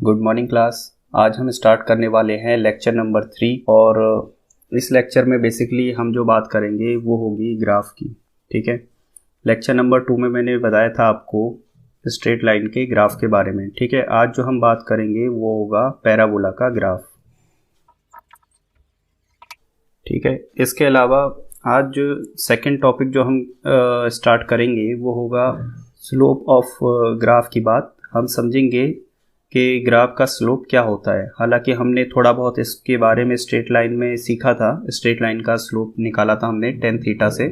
Good morning class. आज हम start करने वाले हैं लेक्चर नंबर 3 और इस लेक्चर में बेसिकली हम जो बात करेंगे वो होगी ग्राफ की। ठीक है, लेक्चर नंबर 2 में मैंने बताया था आपको स्ट्रेट लाइन के ग्राफ के बारे में। ठीक है, आज जो हम बात करेंगे वो होगा पैराबोला का ग्राफ। ठीक है, इसके अलावा आज जो सेकंड टॉपिक जो हम स्टार्ट करेंगे वो होगा स्लोप ऑफ ग्राफ की बात। हम समझेंगे कि ग्राफ का स्लोप क्या होता है। हालांकि हमने थोड़ा बहुत इसके बारे में स्ट्रेट लाइन में सीखा था, स्ट्रेट लाइन का स्लोप निकाला था हमने tan थीटा से।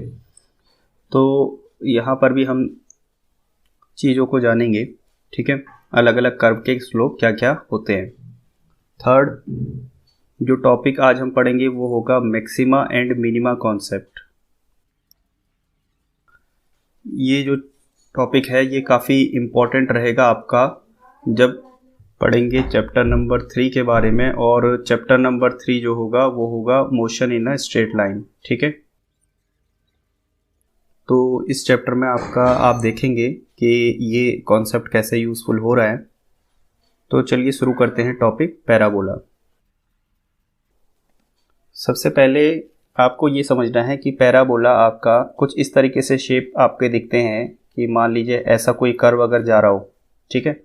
तो यहाँ पर भी हम चीज़ों को जानेंगे। ठीक है, अलग अलग कर्व के स्लोप क्या क्या होते हैं। थर्ड जो टॉपिक आज हम पढ़ेंगे वो होगा मैक्सिमा एंड मिनिमा कॉन्सेप्ट। ये जो टॉपिक है ये काफ़ी इम्पोर्टेंट रहेगा आपका जब पढ़ेंगे चैप्टर नंबर 3 के बारे में। और चैप्टर नंबर 3 जो होगा वो होगा motion in a straight line. ठीक है, तो इस चैप्टर में आप देखेंगे कि ये कॉन्सेप्ट कैसे यूज़फुल हो रहा है। तो चलिए शुरू करते हैं टॉपिक पैराबोला। सबसे पहले आपको ये समझना है कि पैराबोला आपका कुछ इस तरीके से शेप आपके दिखते हैं कि मान लीजिए ऐसा कोई कर्व अगर जा रहा हो। ठीक है,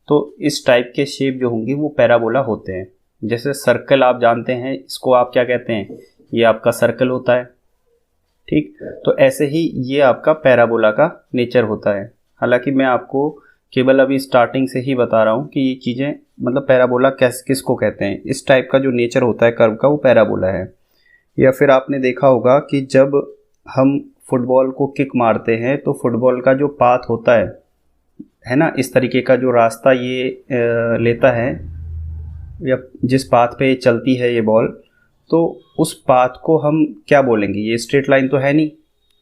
तो इस टाइप के शेप जो होंगे वो पैराबोला होते हैं। जैसे सर्कल आप जानते हैं, इसको आप क्या कहते हैं, ये आपका सर्कल होता है। ठीक, तो ऐसे ही ये आपका पैराबोला का नेचर होता है। हालांकि मैं आपको केवल अभी स्टार्टिंग से ही बता रहा हूँ कि ये चीज़ें मतलब पैराबोला किसको कहते हैं। इस टाइप का जो नेचर होता है कर्व का वो पैराबोला है। या फिर आपने देखा होगा कि जब हम फुटबॉल को किक मारते हैं तो फुटबॉल का जो पाथ होता है ना, इस तरीके का जो रास्ता ये लेता है या जिस पाथ पे चलती है ये बॉल, तो उस पाथ को हम क्या बोलेंगे। ये स्ट्रेट लाइन तो है नहीं,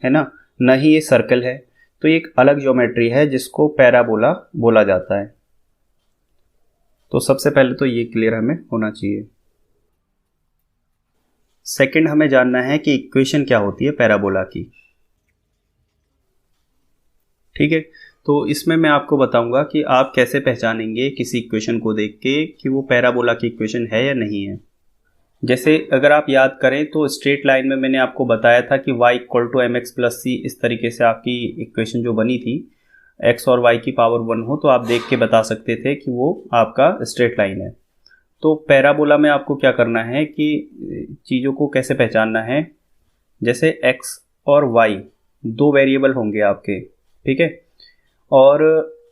है ना, न ही ये सर्कल है। तो ये एक अलग ज्योमेट्री है जिसको पैराबोला बोला जाता है। तो सबसे पहले तो ये क्लियर हमें होना चाहिए। सेकंड हमें जानना है कि इक्वेशन क्या होती है पैराबोला की। ठीक है, तो इसमें मैं आपको बताऊंगा कि आप कैसे पहचानेंगे किसी इक्वेशन को देख के कि वो पैराबोला की इक्वेशन है या नहीं है। जैसे अगर आप याद करें तो स्ट्रेट लाइन में मैंने आपको बताया था कि y = mx + c, इस तरीके से आपकी इक्वेशन जो बनी थी, x और y की पावर 1 हो तो आप देख के बता सकते थे कि वो आपका स्ट्रेट लाइन है। तो पैराबोला में आपको क्या करना है कि चीज़ों को कैसे पहचानना है। जैसे x और y दो वेरिएबल होंगे आपके, ठीक है, और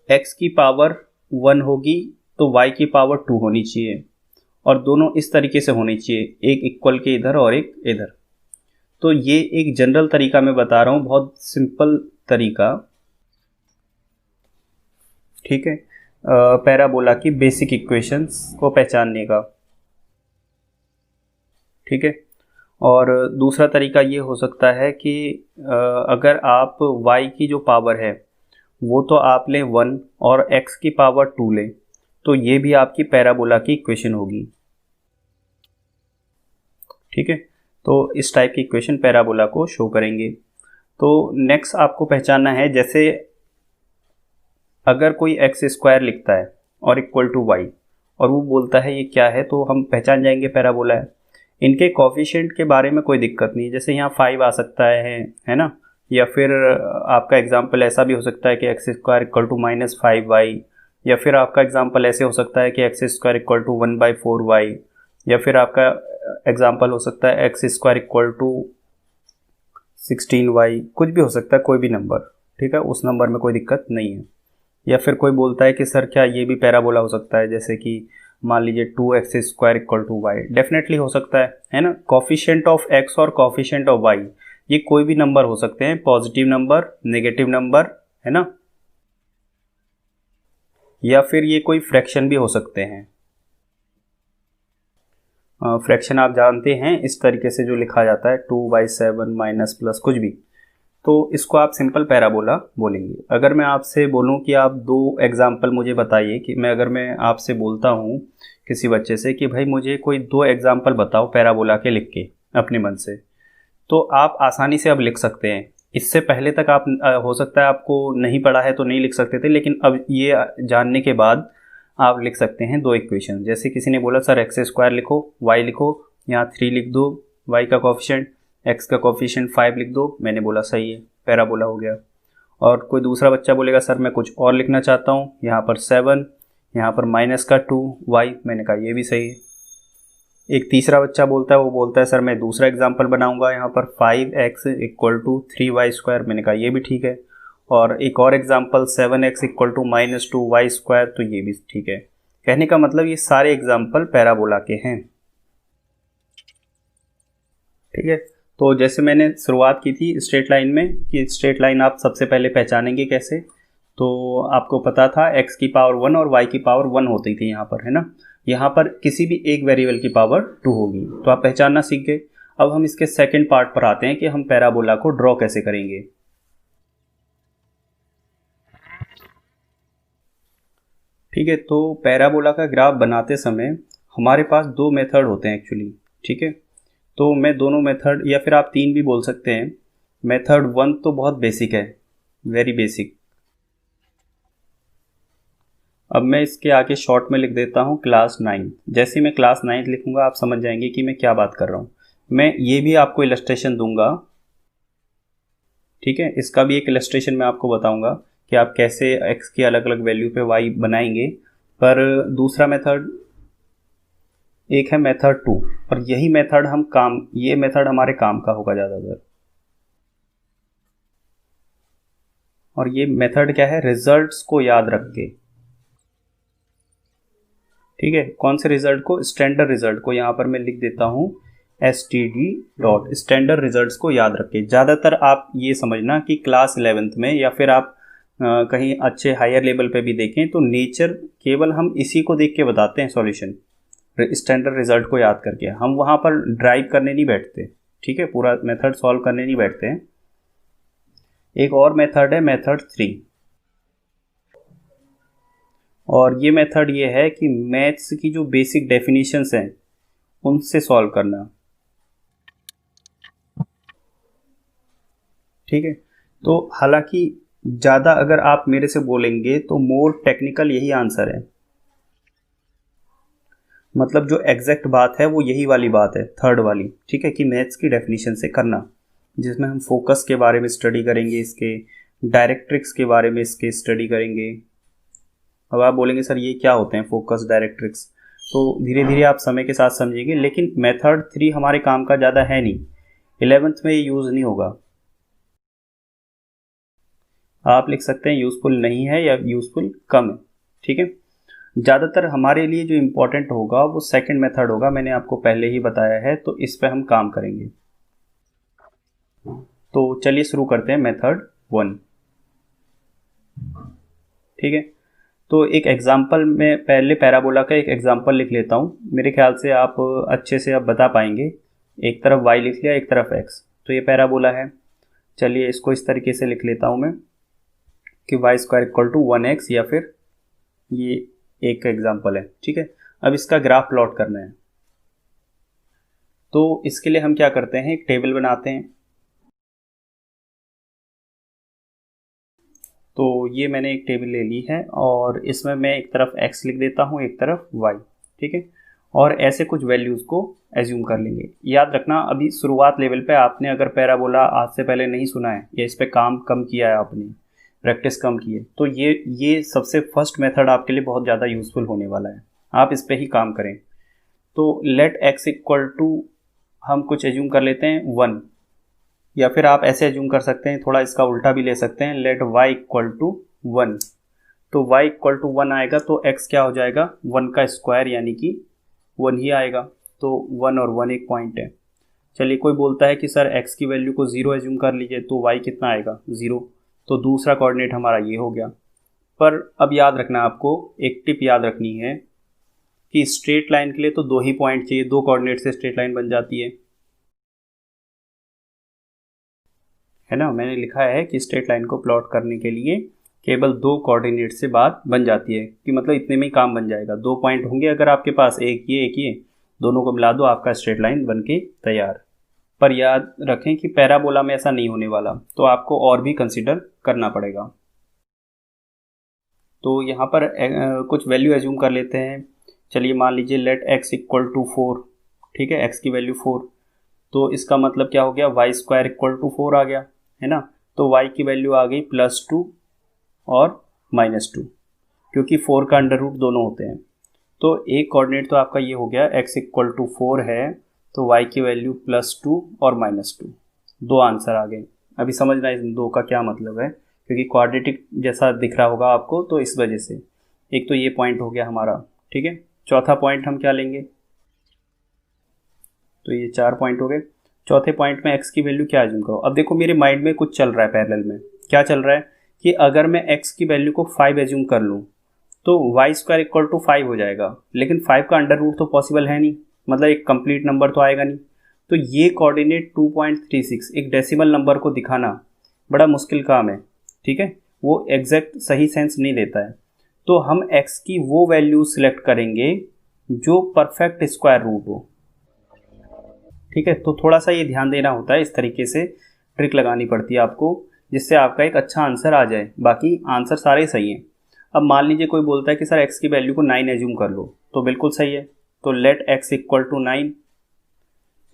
x की पावर 1 होगी तो y की पावर 2 होनी चाहिए, और दोनों इस तरीके से होनी चाहिए, एक इक्वल के इधर और एक इधर। तो ये एक जनरल तरीका मैं बता रहा हूँ, बहुत सिंपल तरीका। ठीक है, पैराबोला की बेसिक इक्वेशंस को पहचानने का। ठीक है, और दूसरा तरीका ये हो सकता है कि अगर आप y की जो पावर है वो तो आप लें 1 और x की पावर 2 लें, तो ये भी आपकी पैराबोला की इक्वेशन होगी। ठीक है, तो इस टाइप की इक्वेशन पैराबोला को शो करेंगे। तो नेक्स्ट आपको पहचानना है, जैसे अगर कोई x² लिखता है और इक्वल टू y और वो बोलता है ये क्या है, तो हम पहचान जाएंगे पैराबोला है। इनके कोफिशिएंट के बारे में कोई दिक्कत नहीं, जैसे यहाँ 5 आ सकता है ना, या फिर आपका एग्जाम्पल ऐसा भी हो सकता है कि x² = -5y, या फिर आपका एग्जाम्पल ऐसे हो सकता है कि x² = 1/4y, या फिर आपका एग्जाम्पल हो सकता है x² = 16y, कुछ भी हो सकता है, कोई भी नंबर। ठीक है, उस नंबर में कोई दिक्कत नहीं है। या फिर कोई बोलता है कि सर क्या ये भी पैराबोला हो सकता है, जैसे कि मान लीजिए 2x² = y, डेफिनेटली हो सकता है ना। कोफिशिएंट ऑफ x और कोफिशिएंट ऑफ y ये कोई भी नंबर हो सकते हैं, पॉजिटिव नंबर, नेगेटिव नंबर, है ना, या फिर ये कोई फ्रैक्शन भी हो सकते हैं। फ्रैक्शन आप जानते हैं, इस तरीके से जो लिखा जाता है 2/7 माइनस प्लस कुछ भी, तो इसको आप सिंपल पैराबोला बोलेंगे। अगर मैं आपसे बोलूं कि आप 2 एग्जाम्पल मुझे बताइए, कि अगर मैं आपसे बोलता हूं किसी बच्चे से कि भाई मुझे कोई 2 एग्जाम्पल बताओ पैराबोला के लिख के अपने मन से, तो आप आसानी से अब लिख सकते हैं। इससे पहले तक आप हो सकता है आपको नहीं पढ़ा है तो नहीं लिख सकते थे, लेकिन अब ये जानने के बाद आप लिख सकते हैं दो इक्वेशन। जैसे किसी ने बोला सर एक्स स्क्वायर लिखो, वाई लिखो, यहाँ 3 लिख दो, वाई का कोफिशिएंट, एक्स का कोफिशिएंट 5 लिख दो, मैंने बोला सही है, पैराबोला हो गया। और कोई दूसरा बच्चा बोलेगा सर मैं कुछ और लिखना चाहता हूँ, यहाँ पर 7, यहाँ पर माइनस का 2 वाई, मैंने कहा ये भी सही है। एक तीसरा बच्चा बोलता है, वो बोलता है सर मैं दूसरा एग्जाम्पल बनाऊंगा, यहाँ पर 5x equal to 3y square, मैंने कहा ये भी ठीक है। और एक और example 7x equal to -2y square, तो ये भी ठीक है। कहने का मतलब ये सारे एग्जाम्पल पैराबोला के हैं। ठीक है, तो जैसे मैंने शुरुआत की थी स्ट्रेट लाइन में कि स्ट्रेट लाइन आप सबसे पहले पहचानेंगे कैसे, तो आपको पता था x की पावर 1 और y की पावर 1 होती थी यहाँ पर, है ना। यहाँ पर किसी भी एक वेरिएबल की पावर 2 होगी, तो आप पहचानना सीख गए। अब हम इसके सेकंड पार्ट पर आते हैं कि हम पैराबोला को ड्रॉ कैसे करेंगे। ठीक है, तो पैराबोला का ग्राफ बनाते समय हमारे पास दो मेथड होते हैं एक्चुअली। ठीक है, तो मैं दोनों मेथड या फिर आप 3 भी बोल सकते हैं। मेथड 1 तो बहुत बेसिक है, वेरी बेसिक। अब मैं इसके आगे शॉर्ट में लिख देता हूँ क्लास 9। जैसे मैं क्लास 9 लिखूंगा आप समझ जाएंगे कि मैं क्या बात कर रहा हूँ। मैं ये भी आपको इलस्ट्रेशन दूंगा, ठीक है, इसका भी एक इलस्ट्रेशन मैं आपको बताऊंगा कि आप कैसे x की अलग अलग वैल्यू पे y बनाएंगे। पर दूसरा मेथड, एक है मेथड 2, और यही मेथड ये मेथड हमारे काम का होगा ज़्यादातर। और ये मेथड क्या है, रिजल्ट्स को याद रख के। ठीक है, कौन से रिजल्ट को, स्टैंडर्ड रिजल्ट को। यहाँ पर मैं लिख देता हूँ std डॉट स्टैंडर्ड रिजल्ट्स को याद रखें। ज़्यादातर आप ये समझना कि क्लास 11th में या फिर आप कहीं अच्छे हायर लेवल पे भी देखें तो नेचर केवल हम इसी को देख के बताते हैं सॉल्यूशन, स्टैंडर्ड रिजल्ट को याद करके। हम वहाँ पर ड्राइव करने नहीं बैठते, ठीक है, पूरा मेथड सॉल्व करने नहीं बैठते हैं। एक और मेथड है मेथड 3, और ये मेथड ये है कि मैथ्स की जो बेसिक डेफिनेशंस हैं उनसे सॉल्व करना। ठीक है, तो हालांकि ज़्यादा अगर आप मेरे से बोलेंगे तो मोर टेक्निकल यही आंसर है, मतलब जो एग्जैक्ट बात है वो यही वाली बात है, थर्ड वाली। ठीक है, कि मैथ्स की डेफिनेशन से करना, जिसमें हम फोकस के बारे में स्टडी करेंगे, इसके डायरेक्ट्रिक्स के बारे में इसके स्टडी करेंगे। अब आप बोलेंगे सर ये क्या होते हैं फोकस डायरेक्ट्रिक्स, तो धीरे धीरे आप समय के साथ समझेंगे। लेकिन मेथड 3 हमारे काम का ज़्यादा है नहीं, 11th में ये यूज़ नहीं होगा। आप लिख सकते हैं यूज़फुल नहीं है या यूज़फुल कम है। ठीक है, ज़्यादातर हमारे लिए जो इम्पोर्टेंट होगा वो सेकंड मेथड होगा, मैंने आपको पहले ही बताया है, तो इस पे हम काम करेंगे। तो चलिए शुरू करते हैं मेथड 1। ठीक है, तो एक एग्जाम्पल में पहले पैराबोला का एक एग्जाम्पल लिख लेता हूँ, मेरे ख्याल से आप अच्छे से अब बता पाएंगे। एक तरफ y लिख लिया, एक तरफ x, तो ये पैराबोला है। चलिए इसको इस तरीके से लिख लेता हूँ मैं कि y square equal to 1x, या फिर ये एक एग्जाम्पल है। ठीक है, अब इसका ग्राफ प्लॉट करना है, तो इसके लिए हम क्या करते हैं, एक टेबल बनाते हैं। तो ये मैंने एक टेबल ले ली है और इसमें मैं एक तरफ x लिख देता हूँ, एक तरफ y। ठीक है, और ऐसे कुछ वैल्यूज़ को एज्यूम कर लेंगे। याद रखना अभी शुरुआत लेवल पे आपने अगर पैराबोला आज से पहले नहीं सुना है या इस पे काम कम किया है, आपने प्रैक्टिस कम की है, तो ये सबसे फर्स्ट मेथड आपके लिए बहुत ज़्यादा यूज़फुल होने वाला है, आप इस पर ही काम करें। तो लेट x इक्वल टू हम कुछ एज्यूम कर लेते हैं 1, या फिर आप ऐसे एज्यूम कर सकते हैं, थोड़ा इसका उल्टा भी ले सकते हैं, लेट y इक्वल टू 1। तो y इक्वल टू 1 आएगा तो x क्या हो जाएगा, 1 का स्क्वायर यानी कि 1 ही आएगा। तो 1 और 1 एक पॉइंट है। चलिए कोई बोलता है कि सर x की वैल्यू को 0 एज्यूम कर लीजिए, तो y कितना आएगा, 0। तो दूसरा कोऑर्डिनेट हमारा ये हो गया। पर अब याद रखना, आपको एक टिप याद रखनी है कि स्ट्रेट लाइन के लिए तो 2 ही पॉइंट चाहिए, 2 कोऑर्डिनेट से स्ट्रेट लाइन बन जाती है ना। मैंने लिखा है कि स्ट्रेट लाइन को प्लॉट करने के लिए केवल 2 कोऑर्डिनेट से बात बन जाती है, कि मतलब इतने में ही काम बन जाएगा। 2 पॉइंट होंगे अगर आपके पास, एक ये, दोनों को मिला दो, आपका स्ट्रेट लाइन बन के तैयार। पर याद रखें कि पैराबोला में ऐसा नहीं होने वाला, तो आपको और भी कंसिडर करना पड़ेगा। तो यहाँ पर कुछ वैल्यू एज्यूम कर लेते हैं। चलिए मान लीजिए लेट x इक्वल टू 4, ठीक है, x की वैल्यू 4, तो इसका मतलब क्या हो गया, वाई स्क्वायर इक्वल टू 4 आ गया, है ना। तो y की वैल्यू आ गई +2 और -2, क्योंकि 4 का अंडर रूट दोनों होते हैं। तो एक कोऑर्डिनेट तो आपका ये हो गया, x इक्वल टू 4 है तो y की वैल्यू +2 और -2, दो आंसर आ गए। अभी समझना इन दो का क्या मतलब है, क्योंकि क्वाड्रेटिक जैसा दिख रहा होगा आपको, तो इस वजह से। एक तो ये पॉइंट हो गया हमारा, ठीक है। चौथा पॉइंट हम क्या लेंगे, तो ये 4 पॉइंट हो गए। चौथे पॉइंट में x की वैल्यू क्या एज्यूम करो। अब देखो मेरे माइंड में कुछ चल रहा है पैरेलल में। क्या चल रहा है कि अगर मैं x की वैल्यू को 5 एज्यूम कर लूँ तो वाई स्क्वायर इक्वल टू 5 हो जाएगा, लेकिन 5 का अंडर रूट तो पॉसिबल है नहीं, मतलब एक कंप्लीट नंबर तो आएगा नहीं। तो ये कोऑर्डिनेट 2.36 एक डेसिमल नंबर को दिखाना बड़ा मुश्किल काम है, ठीक है, वो एग्जैक्ट सही सेंस नहीं देता है। तो हम x की वो वैल्यू सिलेक्ट करेंगे जो परफेक्ट स्क्वायर रूट हो, ठीक है। तो थोड़ा सा ये ध्यान देना होता है, इस तरीके से ट्रिक लगानी पड़ती है आपको, जिससे आपका एक अच्छा आंसर आ जाए। बाकी आंसर सारे सही हैं। अब मान लीजिए कोई बोलता है कि सर x की वैल्यू को 9 एज्यूम कर लो, तो बिल्कुल सही है। तो लेट x इक्वल टू 9,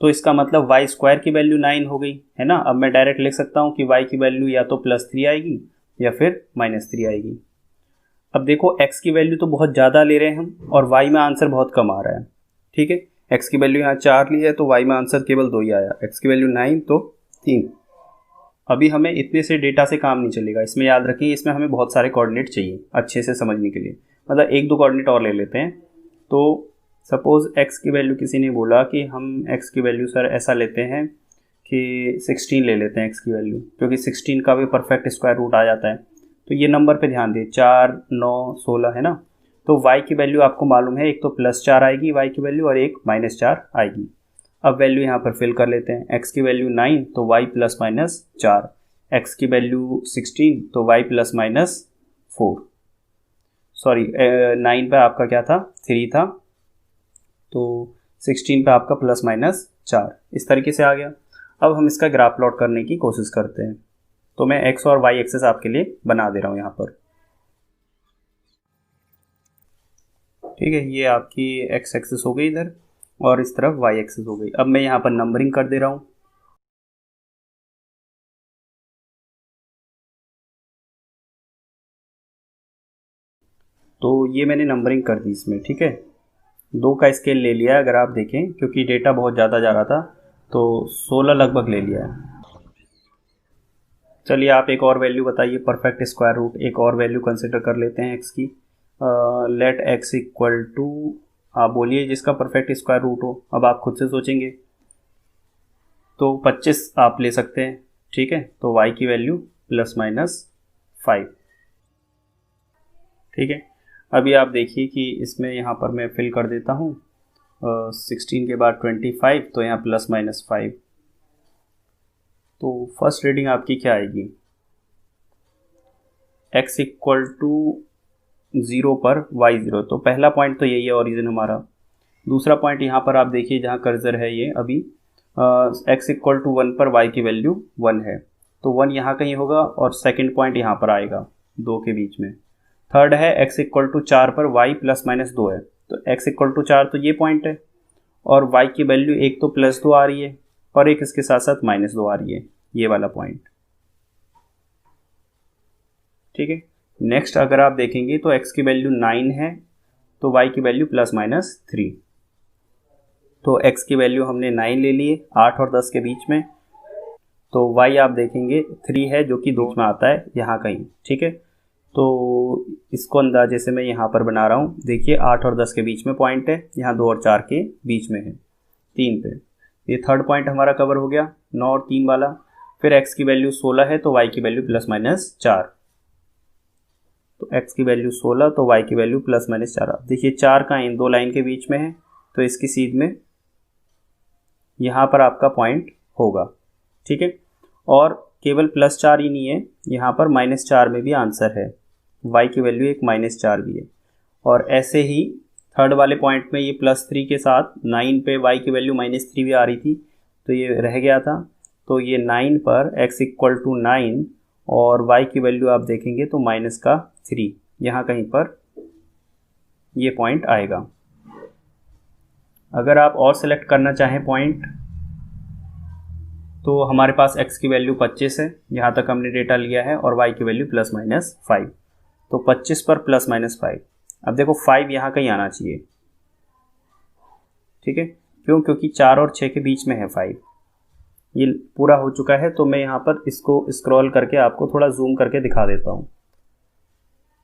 तो इसका मतलब y स्क्वायर की वैल्यू 9 हो गई, है ना। अब मैं डायरेक्ट लिख सकता हूँ कि y की वैल्यू या तो +3 आएगी या फिर -3 आएगी। अब देखो x की वैल्यू तो बहुत ज़्यादा ले रहे हैं हम, और y में आंसर बहुत कम आ रहा है, ठीक है। x की वैल्यू यहाँ 4 ली है तो y में आंसर केवल 2 ही आया, x की वैल्यू 9 तो 3। अभी हमें इतने से डेटा से काम नहीं चलेगा, इसमें याद रखिए, इसमें हमें बहुत सारे कोऑर्डिनेट चाहिए अच्छे से समझने के लिए। मतलब एक दो कोऑर्डिनेट और ले लेते हैं। तो सपोज़ x की वैल्यू किसी ने बोला कि हम x की वैल्यू सर ऐसा लेते हैं कि 16 ले लेते हैं x की वैल्यू, क्योंकि 16 का भी परफेक्ट स्क्वायर रूट आ जाता है। तो ये नंबर पे ध्यान दें, 4, 9, 16, है ना। तो y की वैल्यू आपको मालूम है, एक तो +4 आएगी y की वैल्यू और एक -4 आएगी। अब वैल्यू यहाँ पर फिल कर लेते हैं। x की वैल्यू 9 तो y +-4, x की वैल्यू 16 तो y +-4, सॉरी 9 पे आपका क्या था, 3 था, तो 16 पे आपका +-4, इस तरीके से आ गया। अब हम इसका ग्राफ प्लॉट करने की कोशिश करते हैं। तो मैं x और y एक्सेस आपके लिए बना दे रहा हूँ यहाँ पर, ठीक है। ये आपकी x एक्सेस हो गई इधर, और इस तरफ y एक्सेस हो गई। अब मैं यहाँ पर नंबरिंग कर दे रहा हूँ। तो ये मैंने नंबरिंग कर दी इसमें, ठीक है। 2 का स्केल ले लिया है, अगर आप देखें, क्योंकि डेटा बहुत ज़्यादा जा रहा था, तो 16 लगभग ले लिया है। चलिए आप एक और वैल्यू बताइए, परफेक्ट स्क्वायर रूट एक और वैल्यू कंसिडर कर लेते हैं x की। लेट x इक्वल टू, आप बोलिए जिसका परफेक्ट स्क्वायर रूट हो। अब आप खुद से सोचेंगे तो 25 आप ले सकते हैं, ठीक है। तो y की वैल्यू +-5, ठीक है। अभी आप देखिए कि इसमें यहाँ पर मैं फिल कर देता हूँ 16 के बाद 25, तो यहाँ +-5। तो फर्स्ट रीडिंग आपकी क्या आएगी, x इक्वल टू 0 पर y 0, तो पहला पॉइंट तो यही है ओरिजिन हमारा। दूसरा पॉइंट यहाँ पर आप देखिए जहाँ कर्सर है ये अभी, x इक्वल टू 1 पर y की वैल्यू 1 है, तो 1 यहाँ कहीं होगा, और सेकंड पॉइंट यहाँ पर आएगा 2 के बीच में। थर्ड है x इक्वल टू 4 पर y +-2 है, तो x इक्वल टू 4 तो ये पॉइंट है, और y की वैल्यू एक तो +2 आ रही है और एक इसके साथ साथ -2 आ रही है, ये वाला पॉइंट, ठीक है। नेक्स्ट अगर आप देखेंगे तो x की वैल्यू 9 है तो y की वैल्यू +-3, तो x की वैल्यू हमने 9 ले लिए 8 और 10 के बीच में, तो y आप देखेंगे 3 है जो कि 2 में आता है यहाँ कहीं, ठीक है। तो इसको अंदाजे से मैं यहाँ पर बना रहा हूँ, देखिए 8 और 10 के बीच में पॉइंट है, यहाँ 2 और 4 के बीच में है, 3 पे। ये थर्ड पॉइंट हमारा कवर हो गया 9 और 3 वाला। फिर x की वैल्यू 16 है तो y की वैल्यू +-4, तो x की वैल्यू 16 तो y की वैल्यू +-4। देखिए 4 का इन दो लाइन के बीच में है, तो इसकी सीध में यहाँ पर आपका पॉइंट होगा, ठीक है। और केवल +4 ही नहीं है, यहाँ पर -4 में भी आंसर है, y की वैल्यू एक -4 भी है। और ऐसे ही थर्ड वाले पॉइंट में ये +3 के साथ 9 पे y की वैल्यू -3 भी आ रही थी, तो ये रह गया था। तो ये 9 पर x इक्वल टू 9 और y की वैल्यू आप देखेंगे तो -3, यहाँ कहीं पर ये पॉइंट आएगा। अगर आप और सेलेक्ट करना चाहें पॉइंट, तो हमारे पास x की वैल्यू 25 है, यहाँ तक हमने डेटा लिया है, और y की वैल्यू ±5, तो 25 पर ±5। अब देखो 5 यहाँ कहीं आना चाहिए, ठीक है, क्यों? क्योंकि 4 और 6 के बीच में है 5। ये पूरा हो चुका है, तो मैं यहाँ पर इसको स्क्रॉल करके आपको थोड़ा जूम करके दिखा देता हूँ,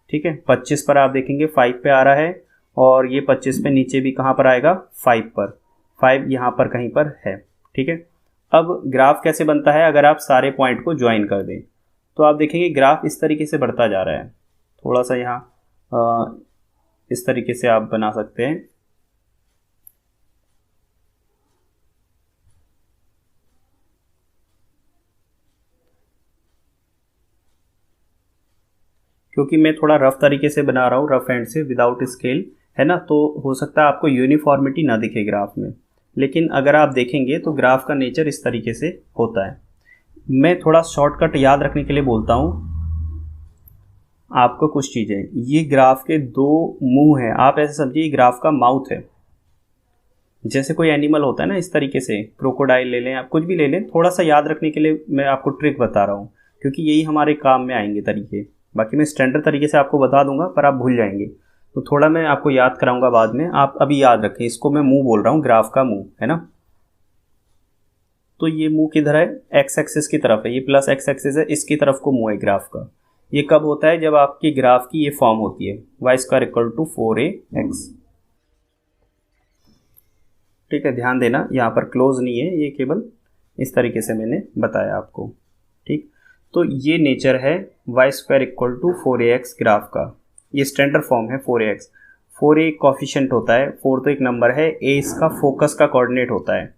ठीक है। 25 पर आप देखेंगे 5 पे आ रहा है, और ये 25 पे नीचे भी कहाँ पर आएगा? 5 पर। 5 यहाँ पर कहीं पर है, ठीक है। अब ग्राफ कैसे बनता है? अगर आप सारे पॉइंट को ज्वाइन कर दें तो आप देखेंगे ग्राफ इस तरीके से बढ़ता जा रहा है। थोड़ा सा यहाँ इस तरीके से आप बना सकते हैं, क्योंकि मैं थोड़ा रफ तरीके से बना रहा हूँ, रफ एंड से, विदाउट स्केल, है ना, तो हो सकता है आपको यूनिफॉर्मिटी ना दिखे ग्राफ में, लेकिन अगर आप देखेंगे तो ग्राफ का नेचर इस तरीके से होता है। मैं थोड़ा शॉर्टकट याद रखने के लिए बोलता हूँ आपको कुछ चीज़ें। ये ग्राफ के 2 मुंह हैं, आप ऐसे समझिए ग्राफ का माउथ है। जैसे कोई एनिमल होता है ना, इस तरीके से, क्रोकोडाइल ले लें, आप कुछ भी ले लें, थोड़ा सा याद रखने के लिए मैं आपको ट्रिक बता रहा हूँ, क्योंकि यही हमारे काम में आएंगे तरीके। बाकी मैं स्टैंडर्ड तरीके से आपको बता दूंगा, पर आप भूल जाएंगे, तो थोड़ा मैं आपको याद कराऊंगा बाद में। आप अभी याद रखें, इसको मैं मुंह बोल रहा हूँ, ग्राफ का मुंह, है ना। तो ये मुंह किधर है? एक्स एक्सिस की तरफ है, ये प्लस एक्स एक्सिस है, इसकी तरफ को मुंह है ग्राफ का। ये कब होता है? जब आपकी ग्राफ की ये फॉर्म होती है, y² = 4ax, ठीक है। ध्यान देना, यहाँ पर क्लोज नहीं है, ये केवल इस तरीके से मैंने बताया आपको, ठीक। तो ये नेचर है y² = 4ax ग्राफ का। ये स्टैंडर्ड फॉर्म है 4ax। 4a एक कॉफिशिएंट होता है, 4 तो एक नंबर है, a इसका फोकस का कोऑर्डिनेट होता है।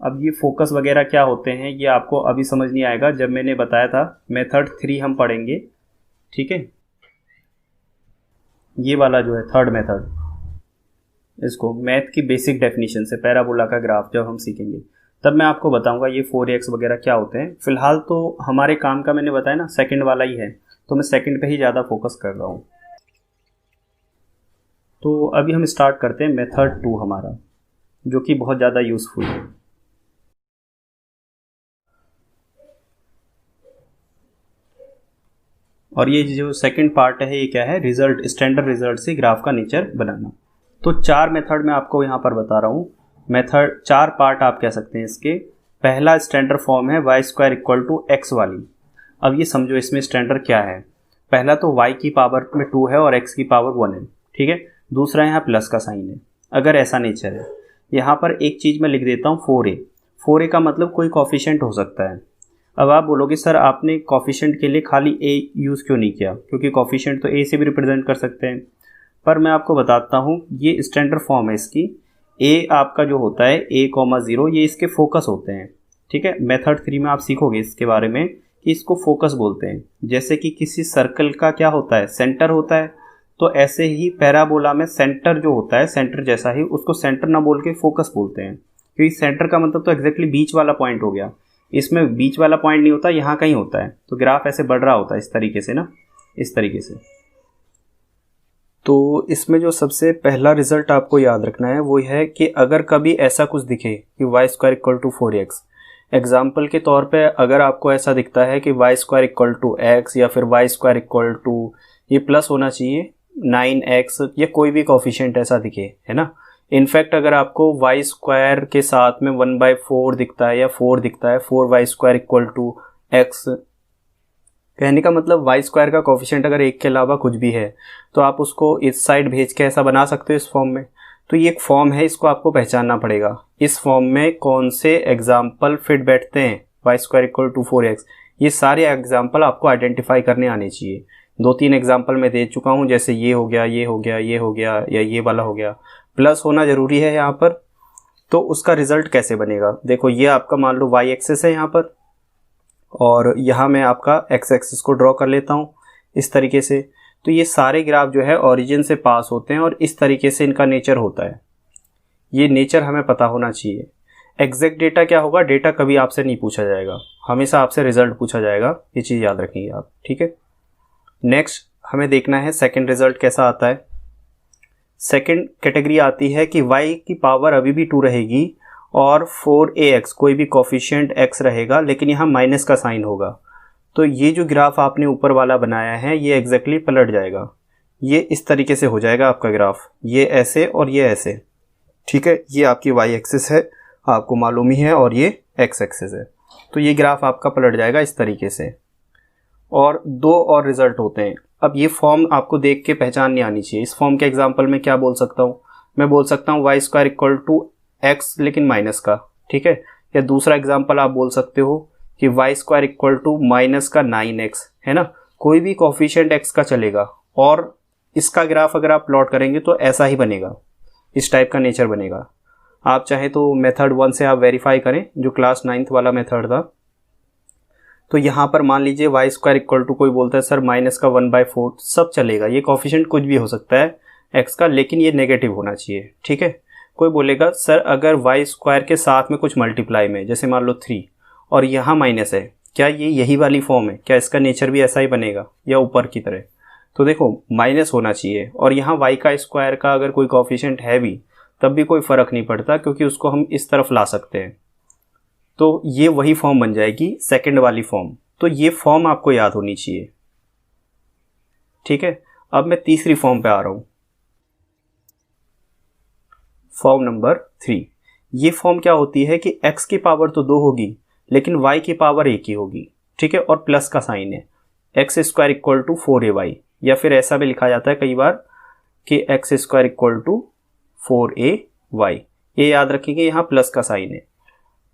अब ये फोकस वगैरह क्या होते हैं ये आपको अभी समझ नहीं आएगा, जब मैंने बताया था मेथड 3 हम पढ़ेंगे, ठीक है। ये वाला जो है थर्ड मेथड, इसको मैथ की बेसिक डेफिनेशन से, पैराबोला का ग्राफ जब हम सीखेंगे तब मैं आपको बताऊंगा ये 4ax वगैरह क्या होते हैं। फिलहाल तो हमारे काम का मैंने बताया ना सेकंड वाला ही है, तो मैं सेकंड पे ही ज़्यादा फोकस कर रहा हूँ। तो अभी हम स्टार्ट करते हैं मेथड 2 हमारा, जो कि बहुत ज़्यादा यूज़फुल है। और ये जो सेकंड पार्ट है ये क्या है? रिजल्ट, स्टैंडर्ड रिजल्ट से ग्राफ का नेचर बनाना। तो 4 मेथड मैं आपको यहाँ पर बता रहा हूँ। मेथड 4 पार्ट आप कह सकते हैं इसके। पहला स्टैंडर्ड फॉर्म है y² = x वाली। अब ये समझो इसमें स्टैंडर्ड क्या है। पहला तो y की पावर में 2 है और x की पावर 1 है, ठीक है। दूसरा यहाँ प्लस का साइन है, अगर ऐसा नेचर है। यहाँ पर एक चीज़ मैं लिख देता हूँ 4a। 4a का मतलब कोई कॉफिशिएंट हो सकता है। अब आप बोलोगे सर आपने कॉफिशिएंट के लिए खाली a यूज़ क्यों नहीं किया? क्योंकि कॉफिशिएंट तो a से भी रिप्रेजेंट कर सकते हैं। पर मैं आपको बताता हूँ, ये स्टैंडर्ड फॉर्म है इसकी। a आपका जो होता है a,0 ये इसके फोकस होते हैं, ठीक है। मेथड 3 में आप सीखोगे इसके बारे में कि इसको फोकस बोलते हैं। जैसे कि किसी सर्कल का क्या होता है? सेंटर होता है। तो ऐसे ही पैराबोला में सेंटर जो होता है, सेंटर जैसा ही, उसको सेंटर ना बोल के फोकस बोलते हैं, क्योंकि सेंटर का मतलब तो एग्जैक्टली बीच वाला पॉइंट हो गया। इसमें बीच वाला पॉइंट नहीं होता, यहाँ कहीं होता है। तो ग्राफ ऐसे बढ़ रहा होता है इस तरीके से ना, इस तरीके से। तो इसमें जो सबसे पहला रिजल्ट आपको याद रखना है वो है कि अगर कभी ऐसा कुछ दिखे कि y² = 4x, एग्जाम्पल के तौर पे अगर आपको ऐसा दिखता है कि y² = x या फिर y² ये प्लस होना चाहिए 9x या कोई भी कॉफिशिएंट ऐसा दिखे, है ना। इनफैक्ट अगर आपको y² के साथ में 1/4 दिखता है या 4 दिखता है, 4y² = x, कहने का मतलब y² का कॉफिशिएंट अगर 1 के अलावा कुछ भी है तो आप उसको इस साइड भेज के ऐसा बना सकते हो इस फॉर्म में। तो ये एक फॉर्म है, इसको आपको पहचानना पड़ेगा। इस फॉर्म में कौन से एग्जाम्पल फिट बैठते हैं y² = 4x, ये सारे एग्जाम्पल आपको आइडेंटिफाई करने आने चाहिए। 2-3 एग्जाम्पल मैं दे चुका हूँ, जैसे ये हो गया, ये हो गया, ये हो गया, या ये वाला हो गया। प्लस होना ज़रूरी है यहाँ पर। तो उसका रिजल्ट कैसे बनेगा? देखो ये आपका मान लो y एक्सिस है यहाँ पर, और यहाँ मैं आपका x एक्सिस को ड्रॉ कर लेता हूँ इस तरीके से। तो ये सारे ग्राफ जो है ओरिजिन से पास होते हैं और इस तरीके से इनका नेचर होता है। ये नेचर हमें पता होना चाहिए। एग्जैक्ट डेटा क्या होगा? डेटा कभी आपसे नहीं पूछा जाएगा, हमेशा आपसे रिजल्ट पूछा जाएगा। ये चीज़ याद रखेंगे आप, ठीक है। नेक्स्ट हमें देखना है सेकंड रिजल्ट कैसा आता है। सेकंड कैटेगरी आती है कि y की पावर अभी भी 2 रहेगी और 4ax कोई भी कोफिशिएंट x रहेगा, लेकिन यहाँ माइनस का साइन होगा। तो ये जो ग्राफ आपने ऊपर वाला बनाया है ये एग्जैक्टली पलट जाएगा, ये इस तरीके से हो जाएगा आपका ग्राफ, ये ऐसे और ये ऐसे, ठीक है। ये आपकी y एक्सिस है, आपको मालूम ही है, और ये x एक्सिस है। तो ये ग्राफ आपका पलट जाएगा इस तरीके से। और 2 और रिजल्ट होते हैं। अब ये फॉर्म आपको देख के पहचान नहीं आनी चाहिए। इस फॉर्म के एग्जांपल में क्या बोल सकता हूँ, मैं बोल सकता हूँ y square equal to x लेकिन माइनस का, ठीक है। या दूसरा एग्जांपल आप बोल सकते हो कि y square equal to minus का 9x, है ना। कोई भी कोफिशिएंट x का चलेगा, और इसका ग्राफ अगर आप प्लॉट करेंगे तो ऐसा ही बनेगा, इस टाइप का नेचर बनेगा। आप चाहे तो मेथड 1 से आप वेरीफाई करें, जो क्लास 9th वाला मेथड था। तो यहाँ पर मान लीजिए y स्क्वायर इक्वल टू, कोई बोलता है सर माइनस का 1/4, सब चलेगा, ये कोफिशिएंट कुछ भी हो सकता है x का, लेकिन ये नेगेटिव होना चाहिए, ठीक है। कोई बोलेगा सर अगर y स्क्वायर के साथ में कुछ मल्टीप्लाई में, जैसे मान लो 3 और यहाँ माइनस है, क्या ये यही वाली फॉर्म है, क्या इसका नेचर भी ऐसा ही बनेगा या ऊपर की तरह। तो देखो माइनस होना चाहिए, और यहाँ y का स्क्वायर का अगर कोई कोफिशिएंट है भी तब भी कोई फ़र्क नहीं पड़ता, क्योंकि उसको हम इस तरफ ला सकते हैं। तो ये वही फॉर्म बन जाएगी सेकंड वाली फॉर्म। तो ये फॉर्म आपको याद होनी चाहिए, ठीक है। अब मैं तीसरी फॉर्म पे आ रहा हूं, फॉर्म नंबर 3। ये फॉर्म क्या होती है कि x की पावर तो 2 होगी लेकिन y की पावर 1 ही होगी, ठीक है, और प्लस का साइन है, x square equal to 4ay, या फिर ऐसा भी लिखा जाता है कई बार कि x square equal to 4ay। ये याद रखिए यहाँ प्लस का साइन है।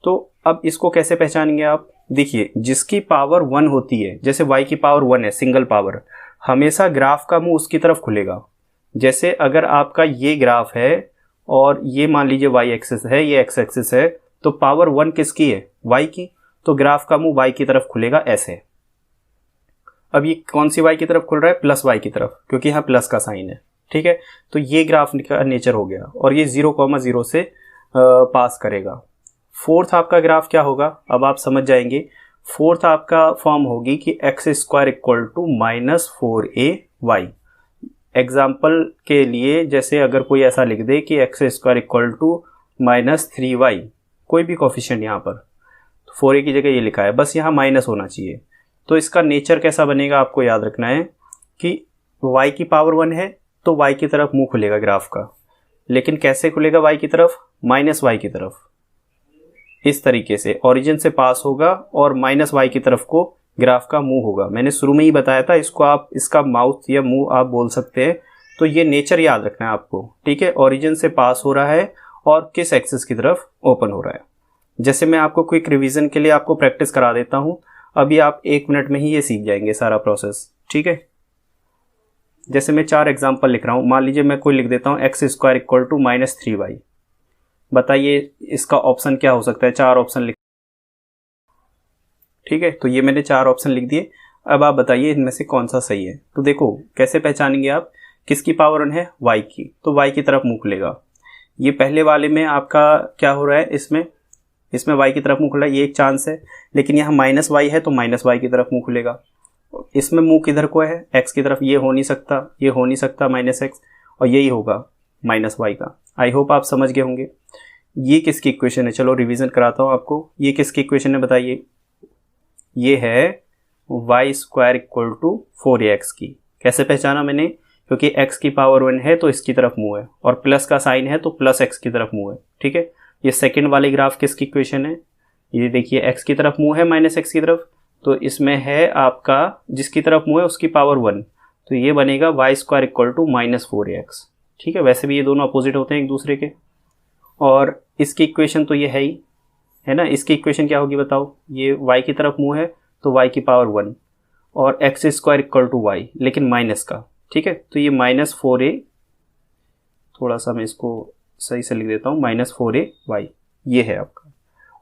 तो अब इसको कैसे पहचानेंगे आप, देखिए जिसकी पावर 1 होती है, जैसे y की पावर 1 है, सिंगल पावर, हमेशा ग्राफ का मुंह उसकी तरफ खुलेगा। जैसे अगर आपका ये ग्राफ है और ये मान लीजिए y एक्सिस है, ये x एक्सिस है, तो पावर 1 किसकी है, y की, तो ग्राफ का मुंह y की तरफ खुलेगा ऐसे। अब ये कौन सी y की तरफ खुल रहा है, प्लस y की तरफ, क्योंकि यहाँ प्लस का साइन है, ठीक है। तो ये ग्राफ का नेचर हो गया, और ये 0,0 से पास करेगा। फोर्थ आपका ग्राफ क्या होगा, अब आप समझ जाएंगे। फोर्थ आपका फॉर्म होगी कि x square equal to minus 4ay। Example के लिए जैसे अगर कोई ऐसा लिख दे कि x square equal to minus 3y, कोई भी कोफिशिएंट यहाँ पर, तो 4a की जगह ये लिखा है, बस यहाँ माइनस होना चाहिए। तो इसका नेचर कैसा बनेगा आपको याद रखना है कि y की पावर 1 है तो y की तरफ मुंह खुलेगा ग्राफ का, लेकिन कैसे खुलेगा y की तरफ, माइनस y की तरफ, इस तरीके से ओरिजिन से पास होगा और माइनस y की तरफ को ग्राफ का मुंह होगा। मैंने शुरू में ही बताया था, इसको आप इसका माउथ या मुंह आप बोल सकते हैं। तो ये नेचर याद रखना है आपको, ठीक है। ओरिजिन से पास हो रहा है और किस एक्सिस की तरफ ओपन हो रहा है। जैसे मैं आपको क्विक रिवीजन के लिए आपको प्रैक्टिस करा देता हूँ, अभी आप 1 मिनट में ही ये सीख जाएंगे सारा प्रोसेस, ठीक है। जैसे मैं 4 एग्जाम्पल लिख रहा हूँ, मान लीजिए मैं कोई लिख देता हूँ x square equal to minus 3y। बताइए इसका ऑप्शन क्या हो सकता है, 4 ऑप्शन लिख, ठीक है। तो ये मैंने 4 ऑप्शन लिख दिए। अब आप बताइए इनमें से कौन सा सही है। तो देखो कैसे पहचानेंगे आप, किसकी पावर 1 है, y की, तो y की तरफ मुंह खुलेगा। ये पहले वाले में आपका क्या हो रहा है, इसमें y की तरफ मुंह खुला है, ये एक चांस है, लेकिन यहाँ माइनस y है तो माइनस y की तरफ मुंह खुलेगा। इसमें मुंह किधर को है, x की तरफ, ये हो नहीं सकता, ये हो नहीं सकता माइनस x, और यही होगा माइनस y का। आई होप आप समझ गए होंगे। ये किसकी इक्वेशन है, चलो रिवीजन कराता हूँ आपको। ये किसकी इक्वेशन है बताइए, ये है y square equal to 4ax की। कैसे पहचाना मैंने, क्योंकि x की पावर 1 है तो इसकी तरफ मुंह है, और प्लस का साइन है तो प्लस x की तरफ मुंह है, ठीक है। ये सेकंड वाली ग्राफ किसकी इक्वेशन है, ये देखिए x की तरफ मुंह है माइनस x की तरफ, तो इसमें है आपका जिसकी तरफ मुंह है उसकी पावर 1, तो ये बनेगा y square equal to minus 4ax, ठीक है। वैसे भी ये दोनों अपोजिट होते हैं एक दूसरे के। और इसकी इक्वेशन तो ये है ही, है ना। इसकी इक्वेशन क्या होगी बताओ, ये y की तरफ मुंह है तो y की पावर 1 और x square equal to y, लेकिन माइनस का, ठीक है। तो ये माइनस 4a, थोड़ा सा मैं इसको सही से लिख देता हूँ, माइनस 4ay, ये है आपका।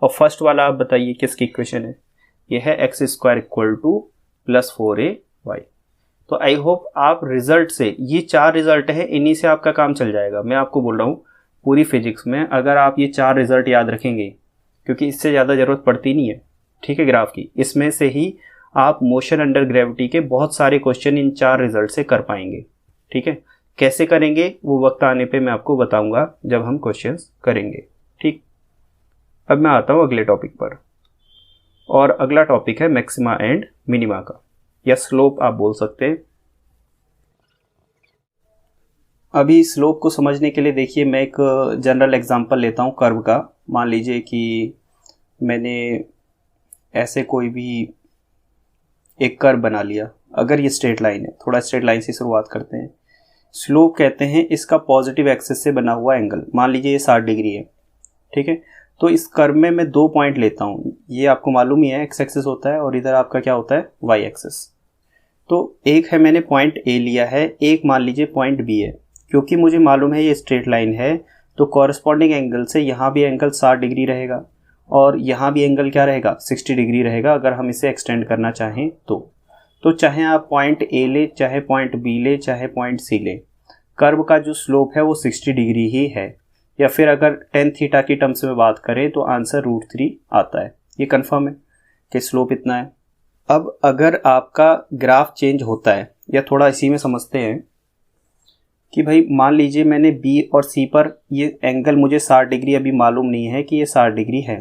और फर्स्ट वाला आप बताइए किसकी इक्वेशन है, ये है x square equal two plus 4ay। तो आई होप आप रिजल्ट से, ये 4 रिजल्ट है, इन्हीं से आपका काम चल जाएगा। मैं आपको बोल रहा हूँ पूरी फिजिक्स में अगर आप ये 4 रिजल्ट याद रखेंगे, क्योंकि इससे ज़्यादा ज़रूरत पड़ती नहीं है, ठीक है, ग्राफ की, इसमें से ही आप मोशन अंडर ग्रेविटी के बहुत सारे क्वेश्चन इन 4 रिजल्ट से कर पाएंगे। ठीक है, कैसे करेंगे वो वक्त आने पे मैं आपको बताऊंगा जब हम क्वेश्चंस करेंगे। ठीक, अब मैं आता हूँ अगले टॉपिक पर, और अगला टॉपिक है मैक्सिमा एंड मिनिमा का, या स्लोप आप बोल सकते हैं। अभी स्लोप को समझने के लिए देखिए मैं एक जनरल एग्जांपल लेता हूँ कर्व का। मान लीजिए कि मैंने ऐसे कोई भी एक कर्व बना लिया, अगर ये स्ट्रेट लाइन है, थोड़ा स्ट्रेट लाइन से शुरुआत करते हैं। स्लोप कहते हैं इसका पॉजिटिव एक्सिस से बना हुआ एंगल। मान लीजिए ये 60 डिग्री है। ठीक है, तो इस कर्व में मैं 2 पॉइंट लेता हूँ। ये आपको मालूम ही है एक्स एक्सिस होता है और इधर आपका क्या होता है वाई एक्सिस। तो एक है मैंने पॉइंट ए लिया है, एक मान लीजिए पॉइंट बी है। क्योंकि मुझे मालूम है ये स्ट्रेट लाइन है तो कॉरस्पॉन्डिंग एंगल से यहाँ भी एंगल 60 डिग्री रहेगा और यहाँ भी एंगल क्या रहेगा 60 डिग्री रहेगा, अगर हम इसे एक्सटेंड करना चाहें तो चाहे आप पॉइंट ए ले, चाहे पॉइंट बी ले, चाहे पॉइंट सी ले, कर्व का जो स्लोप है वो 60 डिग्री ही है। या फिर अगर tan थीटा की टर्म्स में बात करें तो आंसर √3 आता है। ये कंफर्म है कि स्लोप इतना है। अब अगर आपका ग्राफ चेंज होता है, या थोड़ा इसी में समझते हैं कि भाई मान लीजिए मैंने बी और सी पर ये एंगल मुझे 60 डिग्री अभी मालूम नहीं है कि ये 60 डिग्री है।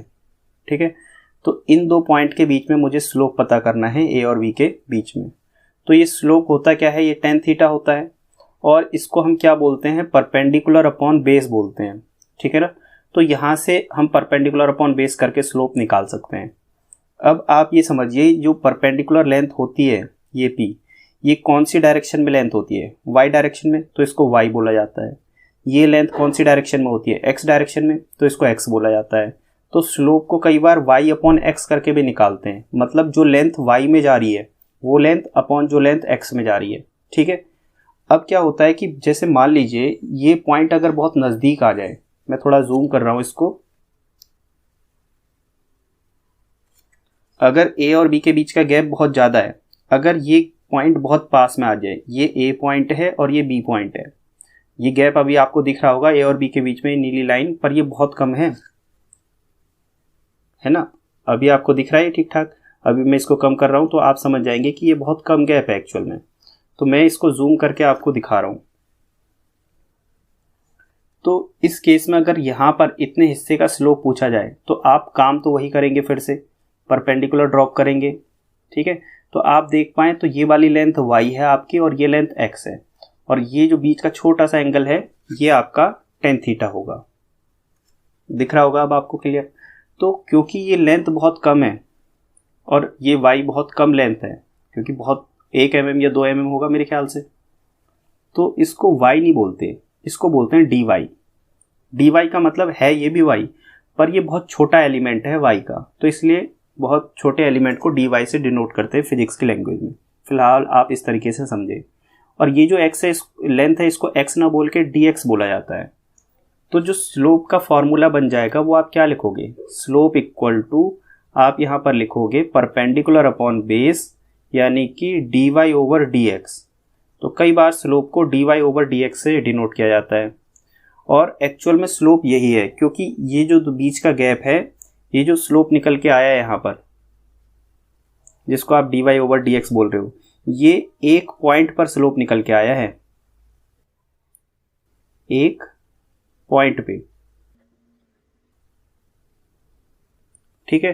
ठीक है, तो इन 2 पॉइंट के बीच में मुझे स्लोप पता करना है ए और बी के बीच में। तो ये स्लोप होता क्या है, ये tan थीटा होता है और इसको हम क्या बोलते हैं परपेंडिकुलर अपॉन बेस बोलते हैं। ठीक है ना, तो यहाँ से हम परपेंडिकुलर अपॉन बेस करके स्लोप निकाल सकते हैं। अब आप ये समझिए जो परपेंडिकुलर लेंथ होती है ये पी, ये कौन सी डायरेक्शन में लेंथ होती है वाई डायरेक्शन में, तो इसको वाई बोला जाता है। ये लेंथ कौन सी डायरेक्शन में होती है एक्स डायरेक्शन में, तो इसको एक्स बोला जाता है। तो स्लोप को कई बार वाई अपॉन एक्स करके भी निकालते हैं, मतलब जो लेंथ वाई में जा रही है वो लेंथ अपॉन जो लेंथ एक्स में जा रही है। ठीक है, अब क्या होता है कि जैसे मान लीजिए ये पॉइंट अगर बहुत नज़दीक आ जाए, मैं थोड़ा जूम कर रहा हूं इसको, अगर ए और बी के बीच का गैप बहुत ज़्यादा है, अगर ये पॉइंट बहुत पास में आ जाए, ये ए पॉइंट है और ये बी पॉइंट है, ये गैप अभी आपको दिख रहा होगा ए और बी के बीच में नीली लाइन पर, ये बहुत कम है ना, अभी आपको दिख रहा है ठीक ठाक। अभी मैं इसको कम कर रहा हूं तो आप समझ जाएंगे कि ये बहुत कम गैप है एक्चुअल में। तो मैं इसको जूम करके आपको दिखा रहा हूं। तो इस केस में अगर यहाँ पर इतने हिस्से का स्लोप पूछा जाए तो आप काम तो वही करेंगे, फिर से परपेंडिकुलर ड्रॉप करेंगे। ठीक है, तो आप देख पाएँ तो ये वाली लेंथ y है आपकी और ये लेंथ x है, और ये जो बीच का छोटा सा एंगल है ये आपका tan थीटा होगा। दिख रहा होगा अब आपको क्लियर। तो क्योंकि ये लेंथ बहुत कम है और ये y बहुत कम लेंथ है, क्योंकि बहुत 1 mm या 2 mm होगा मेरे ख्याल से, तो इसको y नहीं बोलते, इसको बोलते हैं dy। dy का मतलब है ये भी y, पर ये बहुत छोटा एलिमेंट है y का, तो इसलिए बहुत छोटे एलिमेंट को dy से डिनोट करते हैं फिजिक्स की लैंग्वेज में। फिलहाल आप इस तरीके से समझे। और ये जो x है, इस लेंथ है, इसको x ना बोल के dx बोला जाता है। तो जो स्लोप का फॉर्मूला बन जाएगा वो आप क्या लिखोगे, स्लोप इक्वल टू आप यहाँ पर लिखोगे परपेंडिकुलर अपॉन बेस, यानी कि dy ओवर dx। तो कई बार स्लोप को dy ओवर dx से डिनोट किया जाता है, और एक्चुअल में स्लोप यही है, क्योंकि ये जो बीच का गैप है, ये जो स्लोप निकल के आया है यहाँ पर, जिसको आप dy ओवर dx बोल रहे हो, ये एक पॉइंट पर स्लोप निकल के आया है, एक पॉइंट पे। ठीक है,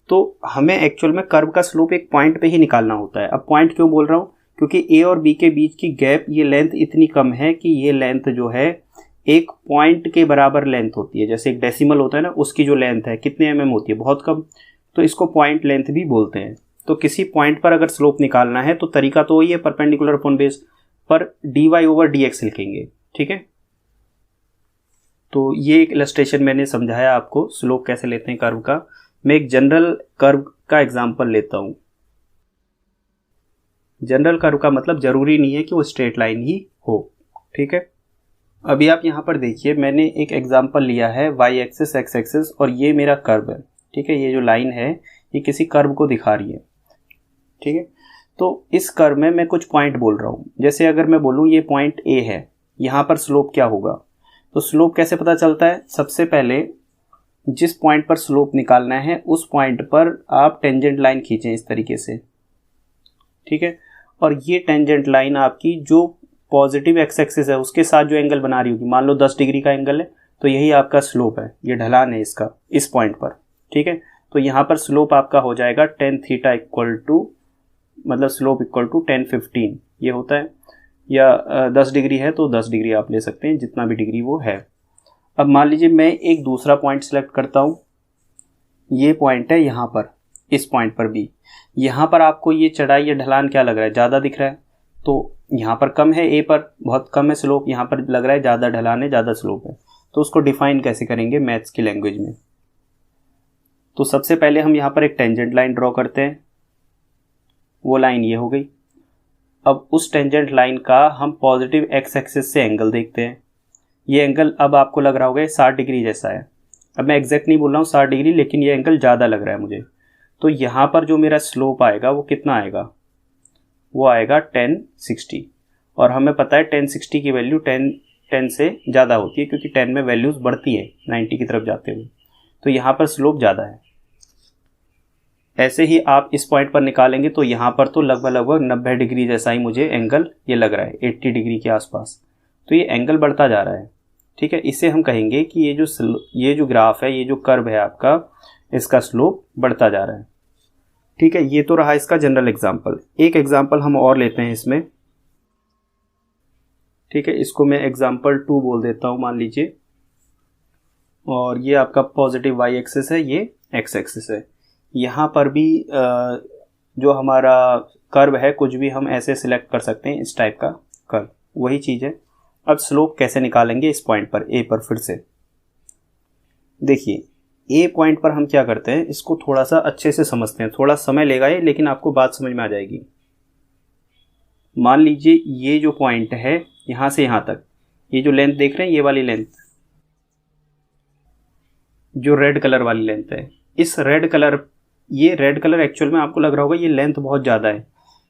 तो हमें एक्चुअल में कर्व का स्लोप एक पॉइंट पे ही निकालना होता है। अब पॉइंट क्यों बोल रहा हूँ, क्योंकि ए और बी के बीच की गैप, ये लेंथ इतनी कम है कि ये लेंथ जो है एक पॉइंट के बराबर लेंथ होती है। जैसे एक डेसिमल होता है ना, उसकी जो लेंथ है कितने mm होती है, बहुत कम, तो इसको पॉइंट लेंथ भी बोलते हैं। तो किसी पॉइंट पर अगर स्लोप निकालना है तो तरीका तो वही है, परपेंडिकुलर अपॉन बेस पर dy ओवर dx लिखेंगे। ठीक है, तो ये एक इलस्ट्रेशन मैंने समझाया आपको स्लोप कैसे लेते हैं कर्व का। मैं एक जनरल कर्व का एग्जांपल लेता हूँ। जनरल कर्व का मतलब जरूरी नहीं है कि वो स्ट्रेट लाइन ही हो। ठीक है, अभी आप यहाँ पर देखिए, मैंने एक एग्जांपल लिया है y एक्सिस x एक्सिस, और ये मेरा कर्व है। ठीक है, ये जो लाइन है ये किसी कर्व को दिखा रही है। ठीक है, तो इस कर्व में मैं कुछ पॉइंट बोल रहा हूँ। जैसे अगर मैं बोलूँ ये पॉइंट A है, यहाँ पर स्लोप क्या होगा, तो स्लोप कैसे पता चलता है, सबसे पहले जिस पॉइंट पर स्लोप निकालना है उस पॉइंट पर आप टेंजेंट लाइन खींचें इस तरीके से। ठीक है। और ये टेंजेंट लाइन आपकी जो पॉजिटिव एक्स एक्सिस है उसके साथ जो एंगल बना रही होगी, मान लो 10 डिग्री का एंगल है, तो यही आपका स्लोप है, ये ढलान है इसका इस पॉइंट पर, ठीक है। तो यहाँ पर स्लोप आपका हो जाएगा tan थीटा इक्वल टू, मतलब स्लोप इक्वल टू tan 15 ये होता है, या 10 डिग्री है तो 10 डिग्री आप ले सकते हैं, जितना भी डिग्री वो है। अब मान लीजिए मैं एक दूसरा पॉइंट सेलेक्ट करता हूँ, ये पॉइंट है यहाँ पर, इस पॉइंट पर भी, यहाँ पर आपको ये चढ़ाई या ढलान क्या लग रहा है, ज़्यादा दिख रहा है, तो यहाँ पर कम है, ए पर बहुत कम है स्लोप, यहाँ पर लग रहा है ज़्यादा ढलान है, ज़्यादा स्लोप है। तो उसको डिफाइन कैसे करेंगे मैथ्स की लैंग्वेज में? तो सबसे पहले हम यहाँ पर एक टेंजेंट लाइन ड्रॉ करते हैं, वो लाइन ये हो गई। अब उस टेंजेंट लाइन का हम पॉजिटिव एक्स एक्सिस से एंगल देखते हैं। ये एंगल अब आपको लग रहा होगा 60 डिग्री जैसा है। अब मैं एग्जैक्ट नहीं बोल रहा हूँ 60 डिग्री, लेकिन ये एंगल ज़्यादा लग रहा है मुझे। तो यहाँ पर जो मेरा स्लोप आएगा वो कितना आएगा, वो आएगा tan 60। और हमें पता है tan 60 की वैल्यू tan से ज़्यादा होती है, क्योंकि tan में वैल्यूज़ बढ़ती है 90 की तरफ जाते हुए। तो यहाँ पर स्लोप ज़्यादा है। ऐसे ही आप इस पॉइंट पर निकालेंगे तो यहाँ पर तो लगभग 90 डिग्री जैसा ही मुझे एंगल ये लग रहा है, 80 डिग्री के आसपास। तो ये एंगल बढ़ता जा रहा है, ठीक है। इसे हम कहेंगे कि ये जो ग्राफ है, ये जो कर्व है आपका, इसका स्लोप बढ़ता जा रहा है, ठीक है। ये तो रहा इसका जनरल एग्जांपल। एक एग्जांपल हम और लेते हैं इसमें, ठीक है। इसको मैं एग्जांपल 2 बोल देता हूँ मान लीजिए। और ये आपका पॉजिटिव वाई एक्सिस है, ये एक्स एक्सिस है। यहाँ पर भी जो हमारा कर्व है, कुछ भी हम ऐसे सिलेक्ट कर सकते हैं, इस टाइप का कर्व, वही चीज़ है। अब स्लोप कैसे निकालेंगे इस पॉइंट पर, ए पर? फिर से देखिए, ए पॉइंट पर हम क्या करते हैं, इसको थोड़ा सा अच्छे से समझते हैं। थोड़ा समय लेगा ये, लेकिन आपको बात समझ में आ जाएगी। मान लीजिए ये जो पॉइंट है यहाँ से यहाँ तक, ये जो लेंथ देख रहे हैं, ये वाली लेंथ, जो रेड कलर वाली लेंथ है, इस ये रेड कलर एक्चुअल में आपको लग रहा होगा ये लेंथ बहुत ज़्यादा है।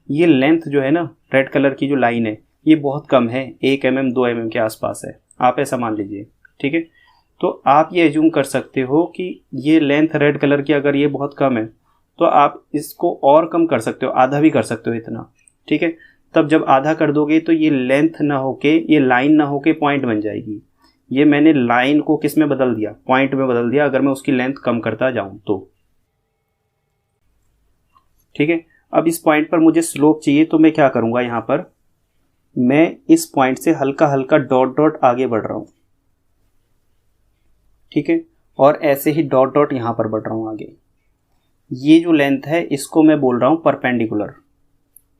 ये लेंथ जो है ना, रेड कलर की जो लाइन है, ये बहुत कम है, 1 mm 2 mm के आसपास है, आप ऐसा मान लीजिए, ठीक है। तो आप ये एज्यूम कर सकते हो कि ये लेंथ रेड कलर की अगर ये बहुत कम है, तो आप इसको और कम कर सकते हो, आधा भी कर सकते हो इतना, ठीक है। तब जब आधा कर दोगे तो ये लेंथ ना होके, ये लाइन ना होके पॉइंट बन जाएगी। ये मैंने लाइन को किस में बदल दिया, पॉइंट में बदल दिया, अगर मैं उसकी लेंथ कम करता जाऊं तो, ठीक है। अब इस पॉइंट पर मुझे स्लोप चाहिए, तो मैं क्या करूंगा, यहाँ पर मैं इस पॉइंट से हल्का हल्का डॉट डॉट आगे बढ़ रहा हूं, ठीक है। और ऐसे ही डॉट डॉट यहाँ पर बढ़ रहा हूं आगे। ये जो लेंथ है इसको मैं बोल रहा हूं परपेंडिकुलर,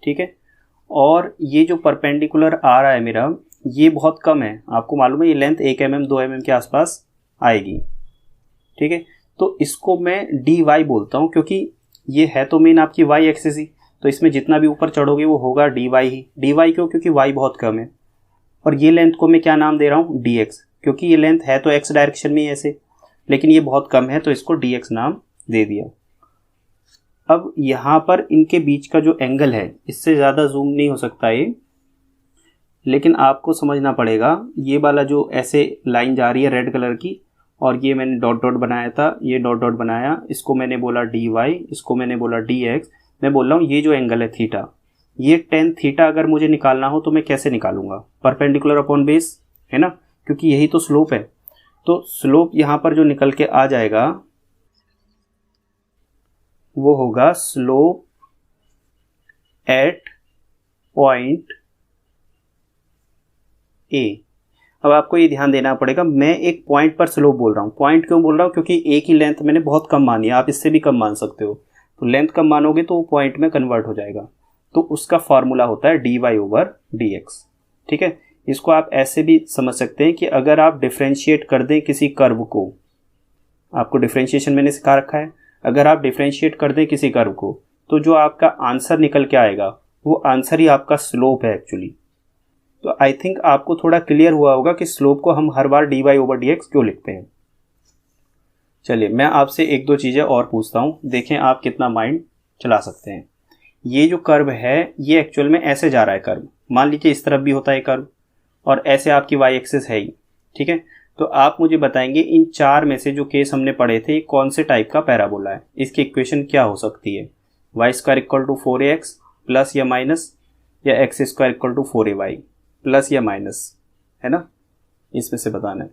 ठीक है। और ये जो परपेंडिकुलर आ रहा है मेरा, ये बहुत कम है, आपको मालूम है ये लेंथ 1 mm 2 mm के आसपास आएगी, ठीक है। तो इसको मैं डी वाई बोलता हूँ, क्योंकि ये है तो मेन आपकी वाई एक्सिस ही, तो इसमें जितना भी ऊपर चढ़ोगे वो होगा डी वाई ही। डी वाई क्यों? क्योंकि वाई बहुत कम है। और ये लेंथ को मैं क्या नाम दे रहा हूँ, डी एक्स, क्योंकि ये लेंथ है तो एक्स डायरेक्शन में ही ऐसे, लेकिन ये बहुत कम है तो इसको डी एक्स नाम दे दिया। अब यहाँ पर इनके बीच का जो एंगल है, इससे ज़्यादा जूम नहीं हो सकता ये, लेकिन आपको समझना पड़ेगा। ये वाला जो ऐसे लाइन जा रही है रेड कलर की, और ये मैंने डॉट डॉट बनाया था, ये डॉट डॉट बनाया, इसको मैंने बोला डी वाई, इसको मैंने बोला डी एक्स। मैं बोल रहा हूँ ये जो एंगल है थीटा, ये tan थीटा अगर मुझे निकालना हो तो मैं कैसे निकालूंगा, परपेंडिकुलर अपॉन बेस, है ना, क्योंकि यही तो स्लोप है। तो स्लोप यहाँ पर जो निकल के आ जाएगा वो होगा स्लोप एट पॉइंट ए। अब आपको ये ध्यान देना पड़ेगा, मैं एक पॉइंट पर स्लोप बोल रहा हूँ। पॉइंट क्यों बोल रहा हूँ? क्योंकि ए की लेंथ मैंने बहुत कम मानी है, आप इससे भी कम मान सकते हो। तो लेंथ कम मानोगे तो वो पॉइंट में कन्वर्ट हो जाएगा। तो उसका फॉर्मूला होता है d Y over D x, ठीक है। इसको आप ऐसे भी समझ सकते हैं कि अगर आप डिफ्रेंशिएट कर दें किसी कर्व को, आपको डिफ्रेंशिएशन मैंने सिखा रखा है, अगर आप डिफ्रेंशिएट कर दें किसी कर्व को, तो जो आपका आंसर निकल के आएगा वो आंसर ही आपका स्लोप है एक्चुअली। तो आई थिंक आपको थोड़ा क्लियर हुआ होगा कि स्लोप को हम हर बार D Y over D X क्यों लिखते हैं। चलिए मैं आपसे एक दो चीज़ें और पूछता हूँ, देखें आप कितना माइंड चला सकते हैं। ये जो कर्व है ये एक्चुअल में ऐसे जा रहा है कर्व, मान लीजिए इस तरफ भी होता है कर्व, और ऐसे आपकी वाई एक्सिस है ही, ठीक है। तो आप मुझे बताएंगे इन चार में से जो केस हमने पढ़े थे कौन से टाइप का पैराबोला है, इसकी इक्वेशन क्या हो सकती है। Y square equal to 4ax, plus या माइनस, या x square equal to 4ay, plus या माइनस, है ना, इसमें से बताना है।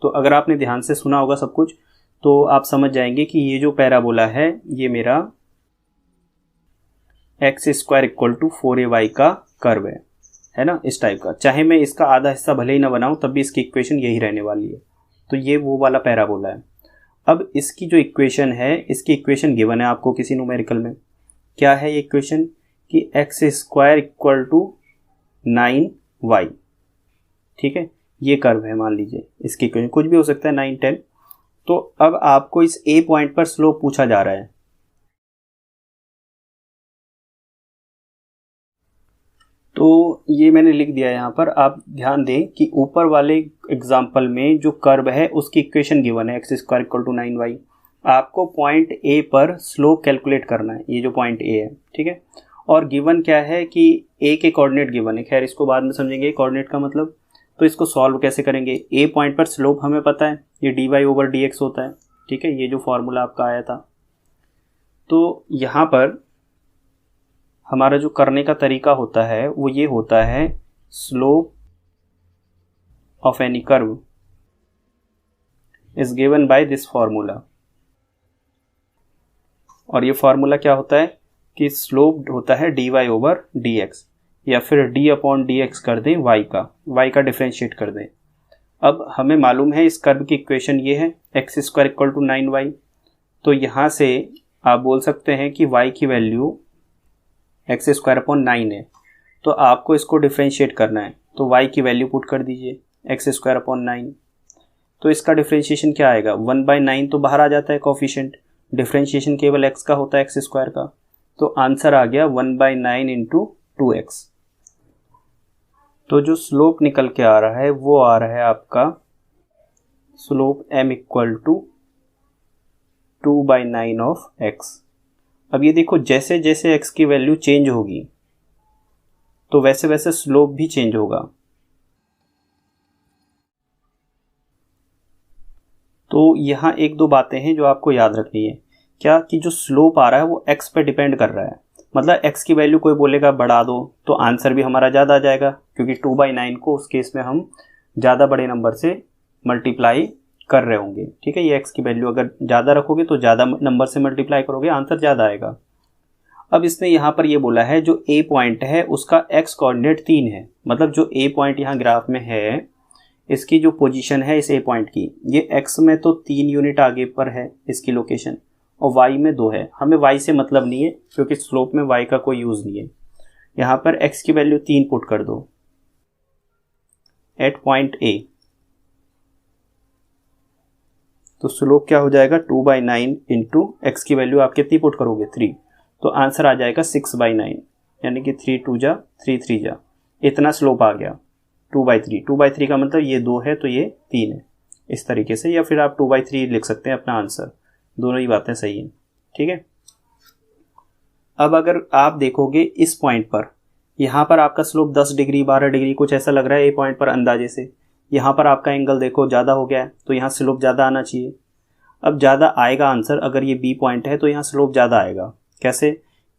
तो अगर आपने ध्यान से सुना होगा सब कुछ तो आप समझ जाएंगे कि ये जो पैराबोला है ये मेरा x square equal to 4ay का कर्व है ना, इस टाइप का। चाहे मैं इसका आधा हिस्सा भले ही ना बनाऊं तब भी इसकी इक्वेशन यही रहने वाली है। तो ये वो वाला पैराबोला है। अब इसकी जो इक्वेशन है, इसकी इक्वेशन गिवन है आपको किसी न्यूमेरिकल में। क्या है ये इक्वेशन कि x square equal to 9y, ठीक है, ये कर्व है मान लीजिए। इसकी इक्वेशन कुछ भी हो सकता है, 9, 10। तो अब आपको इस ए पॉइंट पर स्लोप पूछा जा रहा है। तो ये मैंने लिख दिया यहाँ पर। आप ध्यान दें कि ऊपर वाले एग्जाम्पल में जो कर्व है उसकी इक्वेशन गिवन है x square equal to 9y। आपको पॉइंट ए पर स्लोप कैलकुलेट करना है, ये जो पॉइंट ए है, ठीक है। और गिवन क्या है कि ए के कोऑर्डिनेट गिवन है। खैर इसको बाद में समझेंगे कोऑर्डिनेट का मतलब। तो इसको सॉल्व कैसे करेंगे? ए पॉइंट पर स्लोप हमें पता है, ये dy/dx होता है, ठीक है, ये जो फॉर्मूला आपका आया था। तो यहाँ पर हमारा जो करने का तरीका होता है वो ये होता है, slope of any curve is given by this formula. और ये फॉर्मूला क्या होता है कि स्लोप होता है dy/dx, या फिर d/dx कर दें y का डिफरेंशिएट कर दें। अब हमें मालूम है इस कर्व की इक्वेशन ये है x square equal to 9y। तो यहाँ से आप बोल सकते हैं कि y की वैल्यू एक्स स्क्वायर अपॉन 9 है। तो आपको इसको डिफरेंशिएट करना है, तो y की वैल्यू पुट कर दीजिए एक्स स्क्वायर अपॉन 9। तो इसका डिफरेंशिएशन क्या आएगा? 1/9 तो बाहर आ जाता है कोफिशिएंट, डिफरेंशिएशन केवल x का होता है, एक्स स्क्वायर का। तो आंसर आ गया 1/9 इंटू 2x। तो जो स्लोप निकल के आ रहा है वो आ रहा है आपका slope m equal to 2/9 of x। अब ये देखो जैसे जैसे x की वैल्यू चेंज होगी तो वैसे वैसे स्लोप भी चेंज होगा। तो यहाँ एक दो बातें हैं जो आपको याद रखनी है। क्या कि जो स्लोप आ रहा है वो x पे डिपेंड कर रहा है। मतलब x की वैल्यू कोई बोलेगा बढ़ा दो तो आंसर भी हमारा ज़्यादा आ जाएगा, क्योंकि 2/9 को उस केस में हम ज़्यादा बड़े नंबर से मल्टीप्लाई कर रहे होंगे, ठीक है। ये x की वैल्यू अगर ज़्यादा रखोगे तो ज़्यादा नंबर से मल्टीप्लाई करोगे, आंसर ज़्यादा आएगा। अब इसने यहाँ पर ये बोला है जो a पॉइंट है उसका x कोऑर्डिनेट 3 है। मतलब जो a पॉइंट यहाँ ग्राफ में है, इसकी जो पोजीशन है इस a पॉइंट की, ये x में तो 3 यूनिट आगे पर है इसकी लोकेशन, और y में 2 है। हमें y से मतलब नहीं है क्योंकि स्लोप में y का कोई यूज़ नहीं है। यहाँ पर x की वैल्यू 3 पुट कर दो एट पॉइंट a, तो स्लोप क्या हो जाएगा 2/9 इंटू एक्स की वैल्यू आप कितनी पुट करोगे 3, तो आंसर आ जाएगा 6/9, यानी कि 3 2 जा 3 3 जा, इतना स्लोप आ गया 2/3। 2/3 का मतलब ये 2 है तो ये 3 है, इस तरीके से। या फिर आप 2/3 लिख सकते हैं अपना आंसर, दोनों ही बातें सही हैं, ठीक है। अब अगर आप देखोगे इस पॉइंट पर, यहाँ पर आपका स्लोप 10 डिग्री 12 डिग्री कुछ ऐसा लग रहा है ए पॉइंट पर अंदाजे से। यहाँ पर आपका एंगल देखो ज़्यादा हो गया है तो यहाँ स्लोप ज़्यादा आना चाहिए। अब ज़्यादा आएगा आंसर, अगर ये बी पॉइंट है तो यहाँ स्लोप ज़्यादा आएगा। कैसे?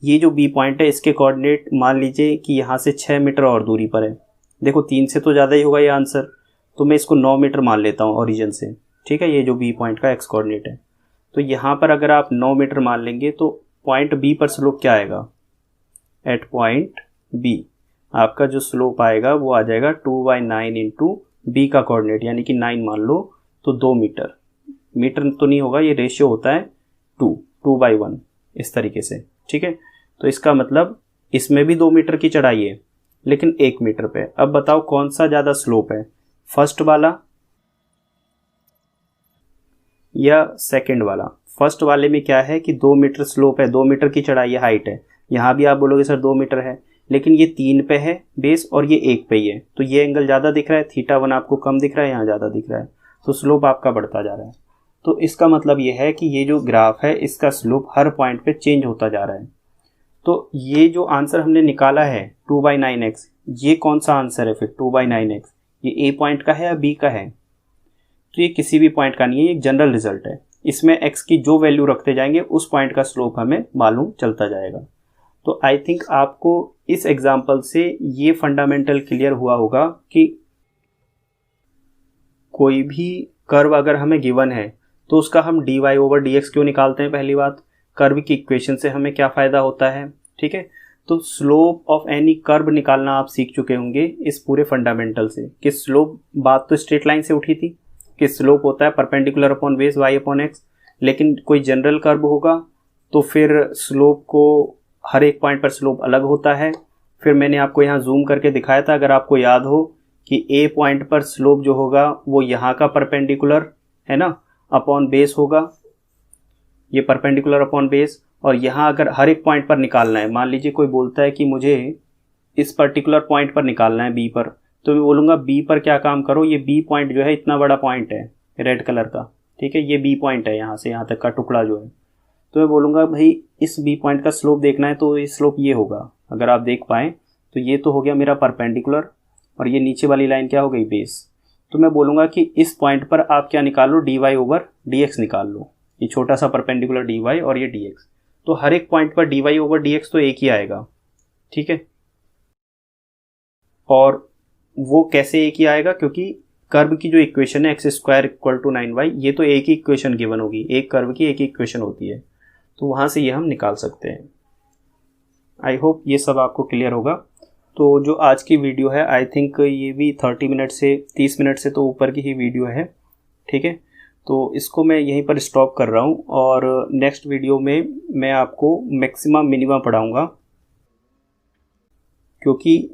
ये जो बी पॉइंट है इसके कोऑर्डिनेट मान लीजिए कि यहाँ से 6 मीटर और दूरी पर है। देखो 3 से तो ज़्यादा ही होगा ये आंसर, तो मैं इसको 9 मीटर मान लेता हूँ ओरिजिन से, ठीक है। ये जो बी पॉइंट का एक्स कोऑर्डिनेट है, तो यहाँ पर अगर आप 9 मीटर मान लेंगे तो पॉइंट बी पर स्लोप क्या आएगा? एट पॉइंट बी आपका जो स्लोप आएगा वो आ जाएगा 2/9 इंटू बी का कोऑर्डिनेट, यानी कि 9 मान लो तो 2 मीटर। मीटर तो नहीं होगा, ये रेशियो होता है 2/1 इस तरीके से, ठीक है। तो इसका मतलब इसमें भी 2 मीटर की चढ़ाई है लेकिन 1 मीटर पे। अब बताओ कौन सा ज़्यादा स्लोप है, फर्स्ट वाला या सेकंड वाला? फर्स्ट वाले में क्या है कि 2 मीटर स्लोप है, 2 मीटर की चढ़ाई है, हाइट है। यहाँ भी आप बोलोगे सर 2 मीटर है, लेकिन ये 3 पे है बेस और ये 1 पे ही है, तो ये एंगल ज़्यादा दिख रहा है, θ1 आपको कम दिख रहा है, यहाँ ज़्यादा दिख रहा है, तो स्लोप आपका बढ़ता जा रहा है। तो इसका मतलब ये है कि ये जो ग्राफ है इसका स्लोप हर पॉइंट पे चेंज होता जा रहा है। तो ये जो आंसर हमने निकाला है 2/9x, ये कौन सा आंसर है फिर 2/9x? ये ए पॉइंट का है या बी का है? तो ये किसी भी पॉइंट का नहीं है, ये एक जनरल रिजल्ट है। इसमें x की जो वैल्यू रखते जाएंगे उस पॉइंट का स्लोप हमें मालूम चलता जाएगा। तो आई थिंक आपको इस एग्जाम्पल से ये फंडामेंटल क्लियर हुआ होगा कि कोई भी कर्व अगर हमें गिवन है तो उसका हम dy ओवर dx क्यों निकालते हैं। पहली बात, कर्व की इक्वेशन से हमें क्या फ़ायदा होता है, ठीक है। तो स्लोप ऑफ एनी कर्व निकालना आप सीख चुके होंगे इस पूरे फंडामेंटल से कि स्लोप, बात तो स्ट्रेट लाइन से उठी थी कि स्लोप होता है perpendicular upon base y upon x, लेकिन कोई जनरल कर्व होगा तो फिर स्लोप को हर एक पॉइंट पर स्लोप अलग होता है। फिर मैंने आपको यहाँ जूम करके दिखाया था, अगर आपको याद हो, कि a पॉइंट पर स्लोप जो होगा वो यहाँ का परपेंडिकुलर है ना अपॉन बेस होगा, ये परपेंडिकुलर अपॉन बेस। और यहाँ अगर हर एक पॉइंट पर निकालना है, मान लीजिए कोई बोलता है कि मुझे इस पर्टिकुलर पॉइंट पर निकालना है b पर, तो मैं बोलूँगा b पर क्या काम करो, ये b पॉइंट जो है इतना बड़ा पॉइंट है रेड कलर का, ठीक है, ये b पॉइंट है यहाँ से यहाँ तक का टुकड़ा जो है। तो मैं बोलूँगा भाई इस b पॉइंट का स्लोप देखना है तो ये स्लोप ये होगा, अगर आप देख पाएँ तो ये तो हो गया मेरा परपेंडिकुलर और ये नीचे वाली लाइन क्या हो गई, बेस। तो मैं बोलूँगा कि इस पॉइंट पर आप क्या निकाल लो, dy ओवर dx निकाल लो, ये छोटा सा परपेंडिकुलर dy और ये dx। तो हर एक पॉइंट पर dy ओवर dx तो एक ही आएगा, ठीक है। और वो कैसे एक ही आएगा, क्योंकि कर्व की जो इक्वेशन है x square equal to 9y, ये तो एक ही इक्वेशन गिवन होगी, एक कर्व की एक ही इक्वेशन होती है, तो वहाँ से ये हम निकाल सकते हैं। आई होप ये सब आपको क्लियर होगा। तो जो आज की वीडियो है आई थिंक ये भी 30 मिनट से 30 मिनट से तो ऊपर की ही वीडियो है, ठीक है। तो इसको मैं यहीं पर स्टॉप कर रहा हूँ और नेक्स्ट वीडियो में मैं आपको मैक्सिमम मिनिमम पढ़ाऊँगा, क्योंकि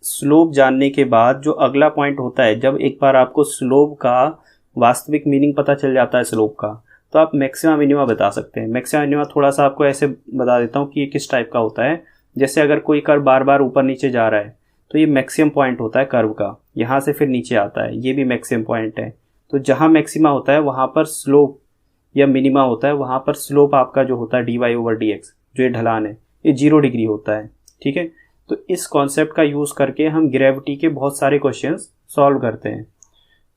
स्लोप जानने के बाद जो अगला पॉइंट होता है, जब एक बार आपको स्लोप का वास्तविक मीनिंग पता चल जाता है स्लोप का, तो आप मैक्सिमम मिनिमम बता सकते हैं। मैक्सिमम मिनिमम थोड़ा सा आपको ऐसे बता देता हूँ कि ये किस टाइप का होता है। जैसे अगर कोई कर्व बार बार ऊपर नीचे जा रहा है तो ये मैक्सिमम पॉइंट होता है कर्व का, यहाँ से फिर नीचे आता है, ये भी मैक्सिमम पॉइंट है। तो जहाँ मैक्सिमा होता है वहाँ पर स्लोप या मिनिमा होता है, वहाँ पर स्लोप आपका जो होता है dy ओवर dx, जो ये ढलान है, ये 0 डिग्री होता है, ठीक है। तो इस कॉन्सेप्ट का यूज़ करके हम ग्रेविटी के बहुत सारे क्वेश्चंस सॉल्व करते हैं,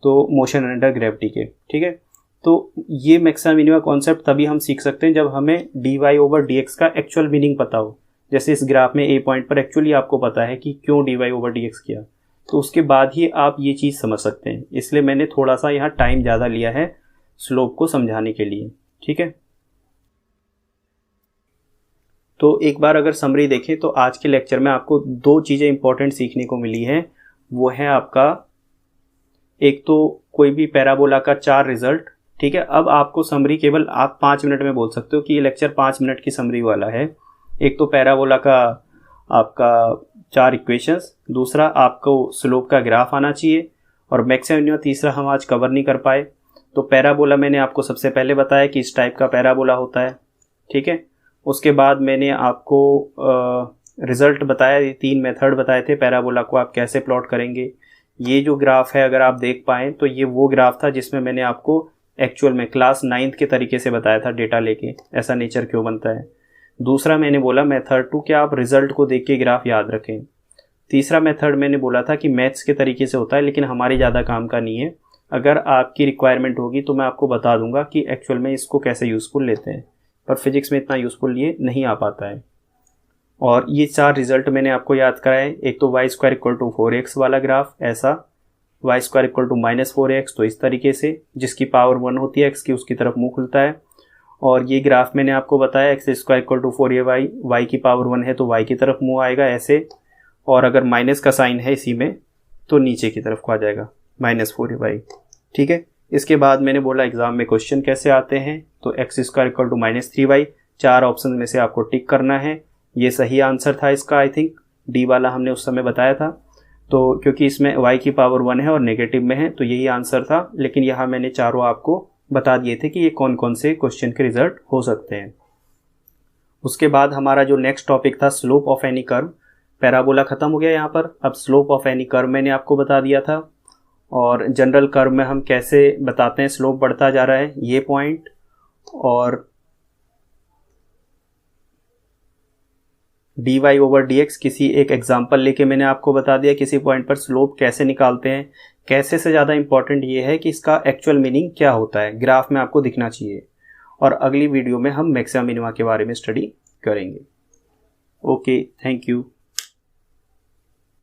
तो मोशन अंडर ग्रेविटी के, ठीक है। तो ये मैक्सिमम मिनिमम कॉन्सेप्ट तभी हम सीख सकते हैं जब हमें dy ओवर dx का एक्चुअल मीनिंग पता हो। जैसे इस ग्राफ में a पॉइंट पर एक्चुअली आपको पता है कि क्यों dy ओवर dx किया, तो उसके बाद ही आप ये चीज़ समझ सकते हैं। इसलिए मैंने थोड़ा सा यहाँ टाइम ज़्यादा लिया है स्लोप को समझाने के लिए, ठीक है। तो एक बार अगर समरी देखें तो आज के लेक्चर में आपको 2 चीज़ें इंपॉर्टेंट सीखने को मिली है। वो है आपका, एक तो कोई भी पैराबोला का 4 रिजल्ट, ठीक है। अब आपको समरी केवल आप 5 मिनट में बोल सकते हो कि ये लेक्चर 5 मिनट की समरी वाला है। एक तो पैराबोला का आपका 4 इक्वेशंस, दूसरा आपको स्लोप का ग्राफ आना चाहिए, और मैक्सिमम मिनिमम तीसरा हम आज कवर नहीं कर पाए। तो पैराबोला मैंने आपको सबसे पहले बताया कि इस टाइप का पैराबोला होता है, ठीक है। उसके बाद मैंने आपको रिज़ल्ट बताया, ये 3 मेथड बताए थे पैराबोला को आप कैसे प्लॉट करेंगे। ये जो ग्राफ है अगर आप देख पाएँ तो ये वो ग्राफ था जिसमें मैंने आपको एक्चुअल में क्लास 9th के तरीके से बताया था, डेटा लेके ऐसा नेचर क्यों बनता है। दूसरा मैंने बोला मेथड 2 कि आप रिजल्ट को देख के ग्राफ याद रखें। तीसरा मेथड मैंने बोला था कि मैथ्स के तरीके से होता है, लेकिन हमारे ज़्यादा काम का नहीं है। अगर आपकी रिक्वायरमेंट होगी तो मैं आपको बता दूंगा कि एक्चुअल में इसको कैसे यूज़फुल लेते हैं, पर फिजिक्स में इतना यूज़फुल ये नहीं आ पाता है। और ये 4 रिजल्ट मैंने आपको याद कराए। एक तो y square equal to 4x वाला ग्राफ, ऐसा y square equal to -4x, तो इस तरीके से जिसकी पावर 1 होती है x की, उसकी तरफ मुंह खुलता है। और ये ग्राफ मैंने आपको बताया x square equal to 4ay, y की पावर 1 है तो y की तरफ मुंह आएगा ऐसे, और अगर माइनस का साइन है इसी में तो नीचे की तरफ को आ जाएगा -4ay, ठीक है। इसके बाद मैंने बोला एग्जाम में क्वेश्चन कैसे आते हैं, तो x square equal to -3y, 4 option में से आपको टिक करना है। ये सही आंसर था इसका, आई थिंक डी वाला हमने उस समय बताया था। तो क्योंकि इसमें y की पावर 1 है और नेगेटिव में है तो यही आंसर था, लेकिन यहाँ मैंने चारों आपको बता दिए थे कि ये कौन कौन से क्वेश्चन के रिजल्ट हो सकते हैं। उसके बाद हमारा जो नेक्स्ट टॉपिक था slope of any curve, parabola खत्म हो गया यहाँ पर। अब स्लोप ऑफ एनी कर्व मैंने आपको बता दिया था, और जनरल कर्व में हम कैसे बताते हैं स्लोप बढ़ता जा रहा है, ये पॉइंट। और dy ओवर dx किसी एक एग्जाम्पल लेके मैंने आपको बता दिया किसी पॉइंट पर स्लोप कैसे निकालते हैं। कैसे से ज़्यादा इंपॉर्टेंट ये है कि इसका एक्चुअल मीनिंग क्या होता है, ग्राफ में आपको दिखना चाहिए। और अगली वीडियो में हम मैक्सिमम मिनिमा के बारे में स्टडी करेंगे। Okay, thank you.